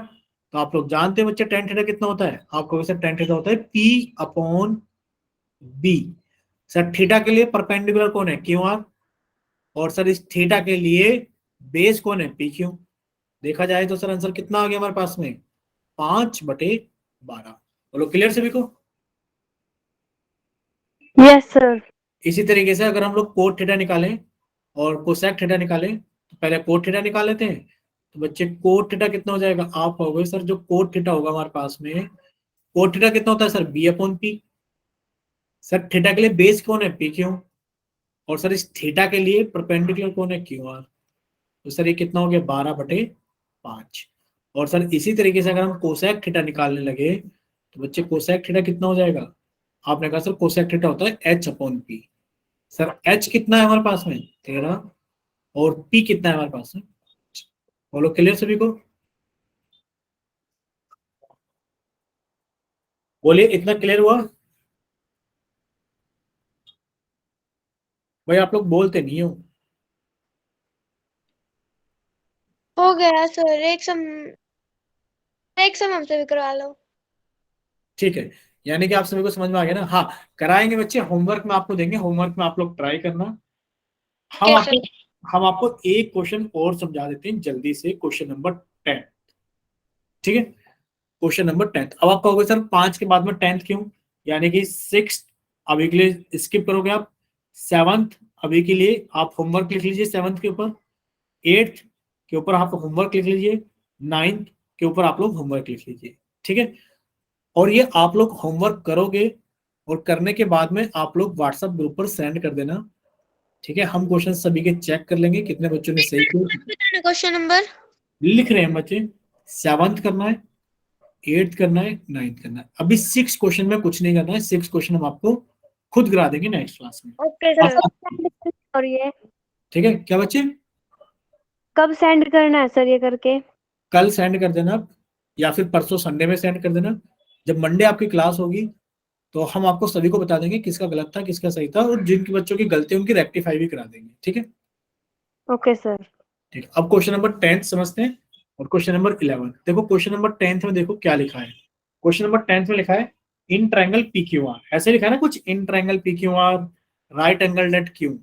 S1: तो आप लोग जानते हैं बच्चे टेन थीटा कितना होता है? आप कहोगे सर टेन थीटा होता है P upon B. Sir theta के लिए परपेंडिकुलर कौन है? Q R. और सर इस थीटा के लिए बेस कौन है? P Q. देखा जाए तो सर आंसर कितना आ गया हमारे पास में? 5/12। बोलो क्लियर सभी को?
S2: Yes sir.
S1: इसी तरीके से अगर हम लोग कोट थीटा निकालें और कोसेक थीटा निकालें, तो पहले कोट थीटा निकाल लेते हैं। तो बच्चे कोट थीटा कितना हो जाएगा? आप कहोगे सर जो कोट थीटा होगा हमारे पास में, कोट थीटा कितना होता है sir? B upon P. Sir theta के लिए बेस कौन है? P Q. और सर इस थीटा के लिए परपेंडिकुलर कौन है? Q are. तो सर ये कितना हो गया? 12/5। और सर इसी तरीके से अगर हम कोसेक थीटा निकालने लगे, तो बच्चे कोसेक थीटा कितना हो जाएगा? आपने कहा सर कोसेक थीटा होता है H upon P. Sir H कितना है हमारे पास में? 13। और पी कितना है हमारे पास में? बोलो क्लियर सभी को? बोलिए इतना क्लियर हुआ? भाई आप लोग बोलते नहीं हो।
S3: हो गया सर। एक सम हमसे भी करवा लो।
S1: ठीक है, यानी कि आप सभी को समझ में आ गया ना? हाँ, कराएंगे बच्चे, होमवर्क में आपको देंगे, होमवर्क में आप लोग ट्राई करना। हम
S3: कैसे?
S1: आपको हम आपको एक क्वेश्चन और समझा देते हैं जल्दी से, क्वेश्चन नंबर 10। ठीक है, क्वेश्चन नंबर 10। अब आप कहोगे सर 5 के बाद में 10th क्यों? यानी कि 6th अभी के लिए स्किप करोगे आप, 7th अभी के लिए आप होमवर्क लिख लीजिए 7th के ऊपर, 8th के ऊपर आप होमवर्क लिख लीजिए, 9th के ऊपर आप लोग होमवर्क लिख लीजिए। ठीक है, और ये आप लोग होमवर्क करोगे और करने के बाद में आप लोग व्हाट्सएप ग्रुप पर सेंड कर देना। ठीक है, हम क्वेश्चन सभी के चेक कर लेंगे कितने बच्चों ने सही किया।
S3: Question number.
S1: लिख रहे हैं बच्चे, 7th करना है, 8th करना है, 9th करना है। अभी 6 क्वेश्चन में कुछ नहीं करना है, 6 क्वेश्चन हम आपको खुद करा देंगे नेक्स्ट क्लास में।
S2: Okay sir.
S1: आसान।
S2: और ये
S1: ठीक है क्या बच्चे?
S2: कब सेंड करना है सर ये करके?
S1: कल सेंड कर देना आप, या फिर परसों संडे में सेंड कर देना। जब मंडे आपकी क्लास होगी तो हम आपको सभी को बता देंगे किसका गलत था किसका सही था, और जिनकी बच्चों की गलती है उनकी रेक्टिफाई भी करा देंगे। ठीक है,
S2: ओके सर।
S1: ठीक है। अब क्वेश्चन नंबर 10 समझते हैं, और क्वेश्चन नंबर 11 देखो। क्वेश्चन नंबर 10 में देखो क्या लिखा है। क्वेश्चन नंबर 10 में लिखा है in triangle P Q R, ऐसे लिखा है ना कुछ, in triangle P Q R right angle date Q,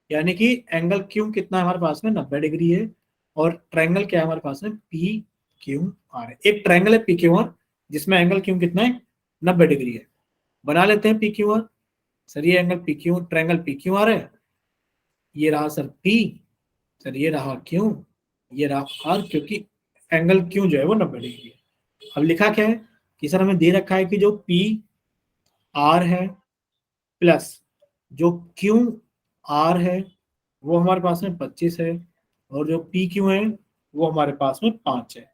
S1: यानी कि एंगल क्यू कितना है हमारे पास में? 90 डिग्री है। और ट्रायंगल क्या है हमारे पास में? पी क्यू आर है। एक ट्रायंगल है पी क्यू आर जिसमें एंगल क्यू कितना है? 90 डिग्री है। बना लेते हैं पी क्यू आर। सर ये angle P Q, triangle P Q R है, ये रहा सर पी, सर ये रहा क्यू, ये रहा आर, क्योंकि एंगल क्यू जो है वो 90 डिग्री है। अब लिखा क्या है कि सर हमें दे रखा है कि जो पी आर है प्लस जो क्यू आर है वो हमारे पास में 25 है, और जो पी क्यू है वो हमारे पास में 5 है।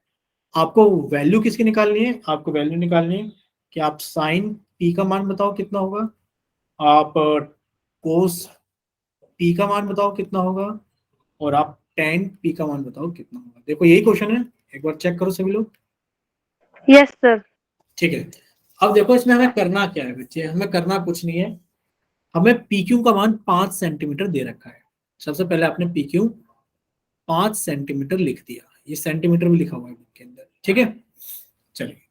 S1: आपको वैल्यू किसकी निकालनी है? आपको वैल्यू निकालनी है कि आप साइन पी का मान बताओ कितना होगा, आप कोस पी का मान बताओ कितना होगा, और आप टेन पी का मान बताओ कितना होगा। देखो यही क्वेश्चन है, एक बार चेक करो सभी लोग।
S2: Yes sir.
S1: ठीक है, अब देखो इसमें हमें करना क्या है बच्चे, हमें करना कुछ नहीं है। हमें पी क्यू का मान 5 सेंटीमीटर दे रखा है। सबसे पहले आपने पी क्यू 5 सेंटीमीटर लिख दिया, ये सेंटीमीटर में लिखा हुआ है बुक के अंदर, ठीक है। चलिए,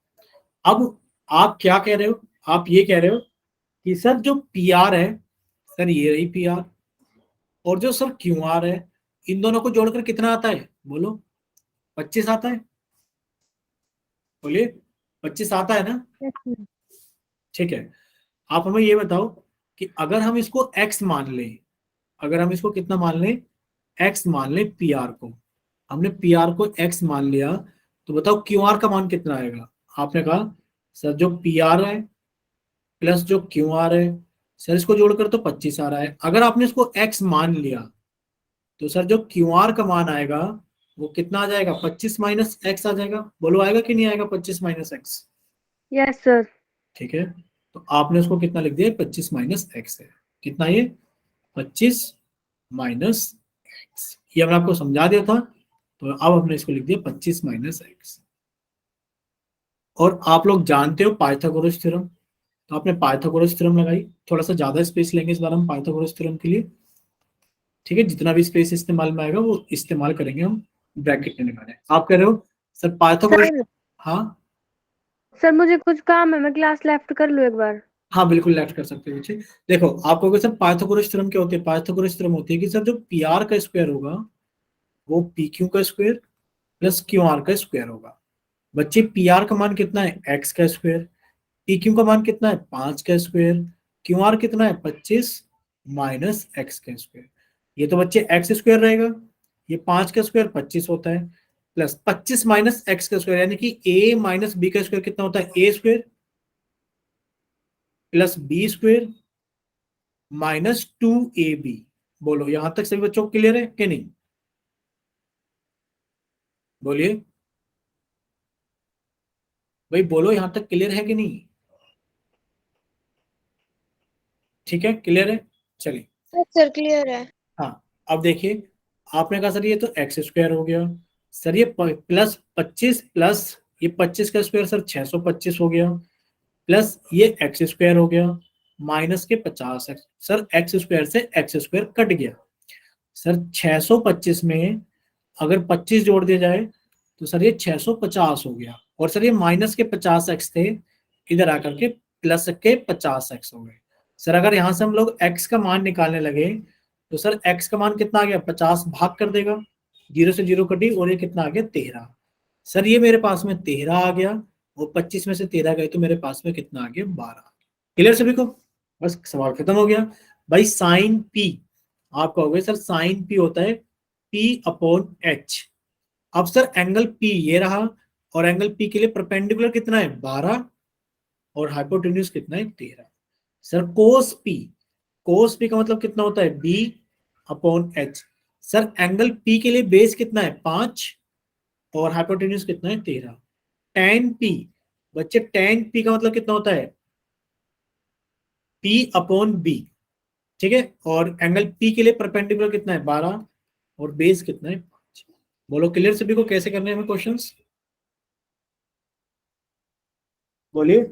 S1: अब आप क्या कह रहे हो, आप ये कह रहे हो कि सर जो पी आर है, सर ये रही पी आर, और जो सर क्यू आर है, इन दोनों को जोड़कर कितना आता है बोलो? 25 आता है, बोलिए 25 आता है ना?
S2: Yes sir.
S1: ठीक है, आप हमें ये बताओ कि अगर हम इसको x मान लें, अगर हम इसको कितना मान लें, x मान लें पी आर को, हमने पी आर को x मान लिया, तो बताओ क्यू आर का मान कितना आएगा? आपने कहा सर जो पी आर है प्लस जो क्यू आर है, सर इसको जोड़कर तो 25 आ रहा है। अगर आपने इसको x मान लिया तो सर जो क्यू आर का मान आएगा वो कितना आ जाएगा? 25 माइनस एक्स आ जाएगा। बोलो आएगा कि नहीं आएगा 25 माइनस एक्स?
S2: Yes sir.
S1: ठीक है, तो आपने उसको कितना लिख दिया? 25 माइनस एक्स है। कितना ये? 25 माइनस एक्स। ये हमने आपको समझा दिया था, तो अब हमने इसको लिख दिया 25 माइनस एक्स। और आप लोग जानते हो पाइथागोरस थ्योरम, तो आपने पाइथागोरस थ्योरम लगाई। थोड़ा सा ज्यादा स्पेस लेंगे इस बार हम पाइथागोरस थ्योरम के लिए, ठीक है। जितना भी स्पेस इस्तेमाल में आएगा वो इस्तेमाल करेंगे हम, ब्रैकेट में लगाने। आप कह रहे हो सर पाइथागोरस,
S2: सर
S1: हाँ
S2: सर मुझे कुछ काम है, मैं क्लास लेफ्ट कर लूँ एक बार?
S1: हाँ बिल्कुल लेफ्ट कर सकते हो बच्चे। देखो आप कहोगे सर पाइथागोरस थ्योरम क्या होती है? पाइथागोरस थ्योरम होती है कि सर जो पी आर का स्क्वायर होगा वो पी क्यू का स्क्वायर प्लस क्यू आर का स्क्वायर होगा। बच्चे पी आर का मान कितना है? एक्स का स्क्वायर। पी क्यू का मान कितना है? 5 का स्क्वायर। क्यू आर कितना है? 25 माइनस एक्स का स्क्वायर। ये तो बच्चे एक्स स्क्वायर रहेगा, ये 5 का स्क्वायर 25 होता है, प्लस 25 माइनस एक्स का स्क्वायर, यानी कि ए माइनस बी का स्क्वायर कितना होता है? A square plus b square minus 2ab। बोलो यहां तक सभी बच्चों को क्लियर है कि नहीं? बोलिए भाई, बोलो यहां तक क्लियर है कि नहीं? ठीक है, क्लियर है। चलिए,
S3: यस सर क्लियर है।
S1: हाँ अब देखिए, आपने कहा सर ये तो एक्स स्क्वायर हो गया, सर ये प्लस 25 प्लस ये 25 का स्क्वायर सर 625 हो गया, प्लस ये एक्स स्क्वायर हो गया माइनस के 50 एक्स। सर एक्स स्क्वायर से एक्स स्क्वायर कट गया, सर 625 में अगर 25 जोड़ दिया जाए तो सर ये 650 हो गया, और सर ये माइनस के 50 एक्स थे, इधर आकर के प्लस के 50 एक्स हो गए। सर अगर यहां से हम लोग एक्स का मान निकालने लगे तो सर एक्स का मान कितना आ गया? 50 भाग कर देगा, जीरो से जीरो कटी, और ये कितना आ गया? 13। सर ये मेरे पास में 13 आ गया, और 25 में से 13 गए तो मेरे पास में कितना आ गया? 12। क्लियर सभी को? बस सवाल खत्म हो गया भाई। साइन पी, आप कहोगे सर साइन पी होता है पी अपॉन एच। अब सर एंगल पी ये रहा, और एंगल पी के लिए परपेंडिकुलर कितना है? 12, और हाइपोटेन्यूज कितना है? 13। Sir cos P, cos P का मतलब कितना होता है? B upon H. Sir angle P के लिए बेस कितना है? 5, और हाइपोटेन्यूज कितना है? 13। टेन पी, बच्चे टेन पी का मतलब कितना होता है? पी अपॉन बी, ठीक है। और एंगल पी के लिए परपेंडिकुलर कितना है? 12, और बेस कितना है? 5। बोलो क्लियर सभी को कैसे करने हैं हमें क्वेश्चंस? बोलिए,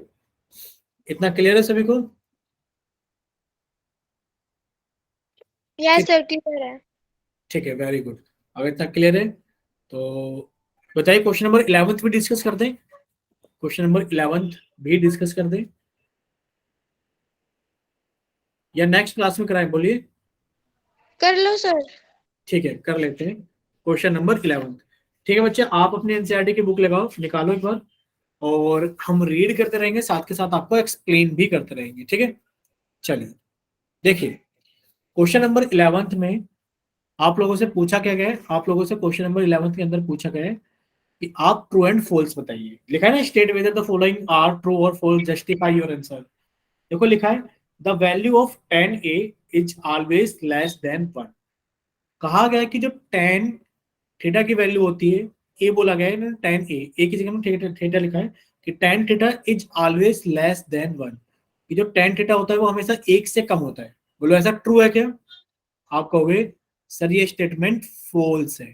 S1: इतना क्लियर है सभी को?
S3: यस सर क्लियर है।
S1: ठीक है, वेरी गुड। अगर इतना क्लियर है तो बताइए, क्वेश्चन नंबर 11 भी डिस्कस कर दें? क्वेश्चन नंबर 11 भी डिस्कस कर दें या नेक्स्ट क्लास में कराएं? बोलिए।
S3: कर लो सर।
S1: ठीक है, कर लेते हैं क्वेश्चन नंबर 11। ठीक है बच्चे, आप अपने एनसीईआरटी की बुक लगाओ, निकालो एक बार, और हम रीड करते रहेंगे, साथ के साथ आपको एक्सप्लेन भी करते रहेंगे, ठीक है। चलिए देखिए, क्वेश्चन नंबर 11 में आप लोगों से पूछा क्या गया है? आप लोगों से क्वेश्चन नंबर 11 के अंदर पूछा गया है कि आप ट्रू एंड फॉल्स बताइए। लिखा है ना, state whether the following are true और फॉल्स, जस्टिफाई योर आंसर। देखो लिखा है the value of tan a is always less than 1। कहा गया है कि जो tan थीटा की वैल्यू होती है, ए बोला गया है ना, tan a की जगह में थीटा लिखा है कि tan theta is always less than 1, कि जो tan थीटा होता है वो हमेशा एक से कम होता है। बोलो ऐसा ट्रू है क्या? आप कहोगे सर ये स्टेटमेंट फॉल्स है।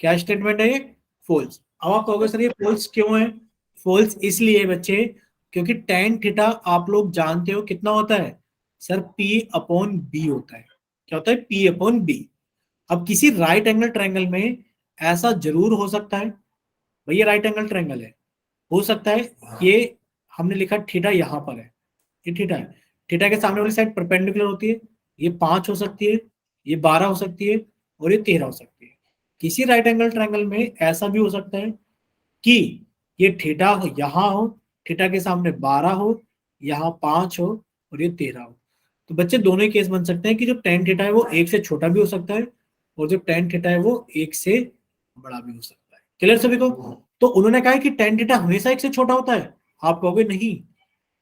S1: क्या स्टेटमेंट है ये? फॉल्स। अब आप कहोगे सर ये फॉल्स क्यों है? फॉल्स इसलिए है बच्चे क्योंकि tan थीटा आप लोग जानते हो कितना होता है सर, P अपॉन बी होता है। क्या होता है? P upon B. अब किसी राइट एंगल ट्रायंगल में ऐसा जरूर हो सकता है, भैया राइट एंगल ट्रायंगल है, हो सकता है ये हमने लिखा थीटा यहाँ पर है, ये थीटा है, थीटा के सामने वाली साइड परपेंडिकुलर होती है, ये 5 हो सकती है, ये 12 हो सकती है और ये 13 हो सकती है। किसी राइट एंगल ट्रायंगल में ऐसा भी हो सकता है कि ये थीटा हो यहाँ हो, थीटा के सामने 12 हो, यहाँ 5 हो और ये 13 हो। तो बच्चे दोनों ही केस बन सकते हैं कि जो tan थीटा है वो एक से छोटा भी हो सकता है और जो tan थीटा है वो एक से बड़ा भी हो सकता है। क्लियर सभी को? तो उन्होंने कहा है कि tan थीटा हमेशा एक से छोटा होता है। आप कहोगे नहीं,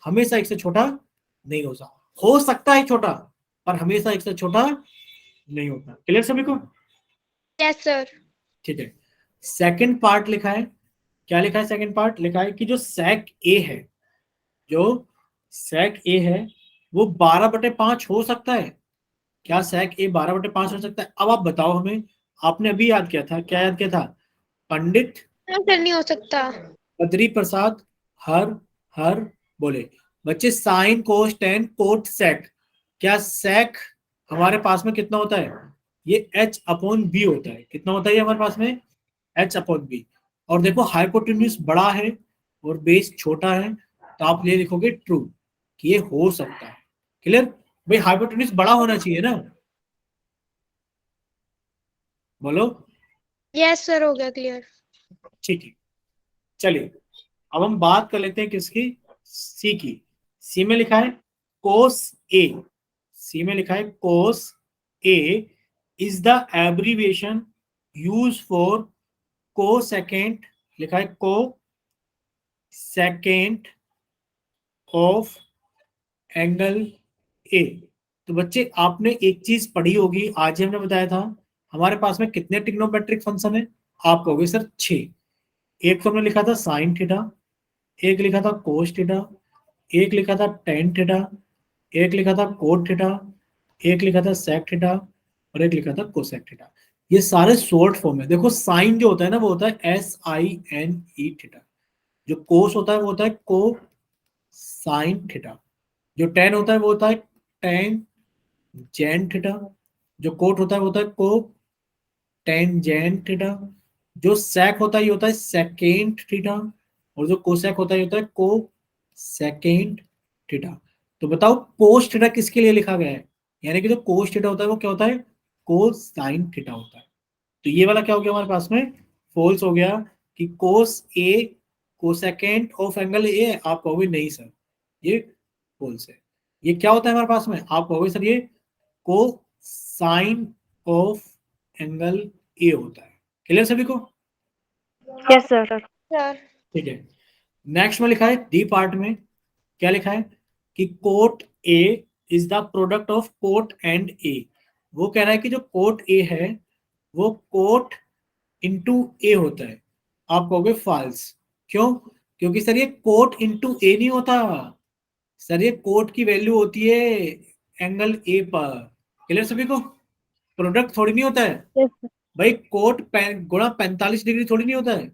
S1: हमेशा एक से छोटा नहीं हो सकता है छोटा, पर हमेशा एक से छोटा नहीं होता। क्लियर सभी को?
S3: Yes sir.
S1: ठीक है। सेकंड पार्ट लिखा है, क्या लिखा है? सेकंड पार्ट लिखा है कि जो sec a है, जो sec a है वो 12/5 हो सकता है। क्या sec a 12/5 हो सकता है? अब आप बताओ हमें, आपने अभी याद किया था, क्या याद किया था? पंडित
S3: सर नहीं हो सकता।
S1: बद्री प्रसाद हर हर बोले। बच्चे sine cos tan cot sec, क्या सेक हमारे पास में कितना होता है? ये h अपॉन बी होता है। कितना होता है ये हमारे पास में? h upon B. और देखो हाइपोटेन्यूज बड़ा है और बेस छोटा है, तो आप ये लिखोगे ट्रू कि ये हो सकता है। क्लियर? भाई हाइपोटेन्यूज बड़ा होना चाहिए ना, बोलो।
S3: यस सर, हो गया क्लियर।
S1: ठीक है, चलिए अब हम बात कर लेते हैं किसकी? सी की। सी में लिखा है कोस ए, सी में लिखा है cos A is the abbreviation use for co second, लिखा है को सेकेंड ऑफ एंगल ए। तो बच्चे आपने एक चीज पढ़ी होगी, आज ही हमने बताया था हमारे पास में कितने ट्रिग्नोमेट्रिक फंक्शन है। आप कहोगे सर 6। एक तो हमने लिखा था साइन थीटा, एक लिखा था कोस थीटा, एक लिखा था टेन थीटा, एक लिखा था कोट थीटा, एक लिखा था सेक थीटा और एक लिखा था कोसेक थीटा। ये सारे शॉर्ट फॉर्म है। देखो साइन जो होता है ना वो होता है SINE थीटा, जो कोस होता है वो होता है को साइन थीटा, जो टेन होता है वो होता है टेन जेन थीटा, जो कोट होता है वो होता है को टेन जेन थीटा, जो सेक होता है ये होता है सेकेंड थीटा और जो कोसेक होता है ये होता है को सेकेंड थीटा। तो बताओ कोस थीटा किसके लिए लिखा गया है? यानी कि जो कोस थीटा होता है वो क्या होता है? कोस साइन थीटा होता है। तो ये वाला क्या हो गया हमारे पास में? फॉल्स हो गया कि कोस ए कोसेकेंड ऑफ एंगल ए। आप कहोगे नहीं सर ये फॉल्स है। ये क्या होता है हमारे पास में? आप कहोगे सर ये को साइन ऑफ एंगल ए होता है। क्लियर सभी को?
S2: Yes sir.
S3: सर
S1: ठीक है। नेक्स्ट में लिखा है डी पार्ट में, क्या लिखा है कि cot A is the product of cot and A. वो कह रहा है कि जो कोट ए है वो कोट इंटू ए होता है। आप कहोगे फॉल्स। क्यों? क्योंकि सर ये कोट इंटू ए नहीं होता सर, ये कोट की वैल्यू होती है एंगल ए पर। क्लियर सभी को? प्रोडक्ट थोड़ी नहीं होता है
S2: यस सर।
S1: भाई, कोट गुणा 45 डिग्री थोड़ी नहीं होता है।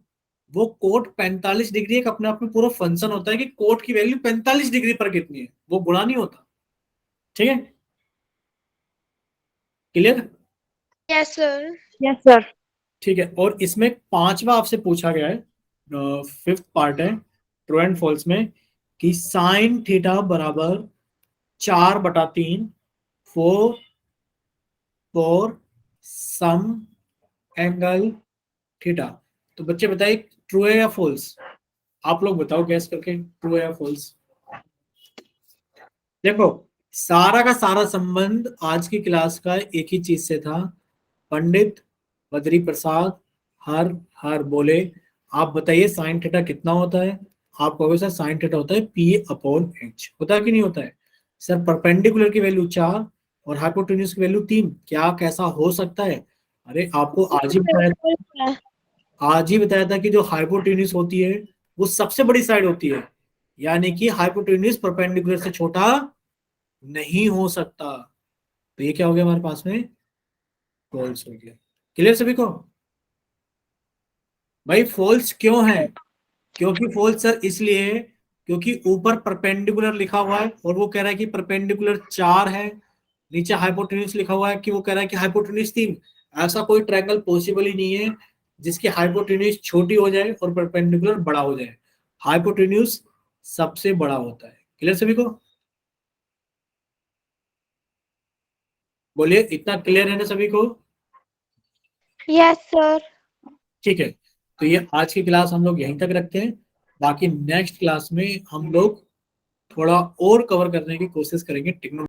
S1: वो कोट 45 डिग्री एक अपने आप में पूरा फंक्शन होता है कि कोट की वैल्यू 45 डिग्री पर कितनी है, वो गुणा नहीं होता। ठीक है? Clear?
S3: Yes sir.
S2: Yes sir.
S1: ठीक है। और इसमें पांचवा आपसे पूछा गया है, फिफ्थ पार्ट है ट्रू एंड फॉल्स में, कि साइन थीटा बराबर 4/3 four for some angle theta. तो बच्चे बताइए ट्रू है या फॉल्स? आप लोग बताओ गैस करके ट्रू है या फॉल्स। देखो सारा का सारा संबंध आज की क्लास का एक ही चीज से था, पंडित बद्री प्रसाद हर हर बोले। आप बताइए साइन थीटा कितना होता है? आप कहोगे सर साइन थीटा होता है P/H, होता है कि नहीं होता है? सर परपेंडिकुलर की वैल्यू 4 और हाइपोटेन्यूज की वैल्यू 3, क्या कैसा हो सकता है? अरे आपको आज ही बताया था कि जो हाइपोटेन्यूज होती है वो सबसे बड़ी साइड होती है, यानी कि हाइपोटेन्यूज परपेंडिकुलर से छोटा नहीं हो सकता। तो ये क्या हो गया हमारे पास में? फॉल्स हो गया। क्लियर सभी को? भाई फॉल्स क्यों है? क्योंकि फॉल्स सर इसलिए क्योंकि ऊपर परपेंडिकुलर लिखा हुआ है और वो कह रहा है कि परपेंडिकुलर 4 है, नीचे हाइपोटेन्यूज लिखा हुआ है कि वो कह रहा है कि हाइपोटेन्यूज 3। ऐसा कोई ट्रायंगल पॉसिबल ही नहीं है जिसकी हाइपोटेन्यूज छोटी हो जाए और परपेंडिकुलर बड़ा हो जाए। हाइपोटेन्यूज सबसे बड़ा होता है। क्लियर सभी को? बोलिए, इतना क्लियर है ना सभी को?
S3: Yes sir.
S1: ठीक है, तो ये आज की क्लास हम लोग यहीं तक रखते हैं। बाकी नेक्स्ट क्लास में हम लोग थोड़ा और कवर करने की कोशिश करेंगे टेक्नोलॉजी।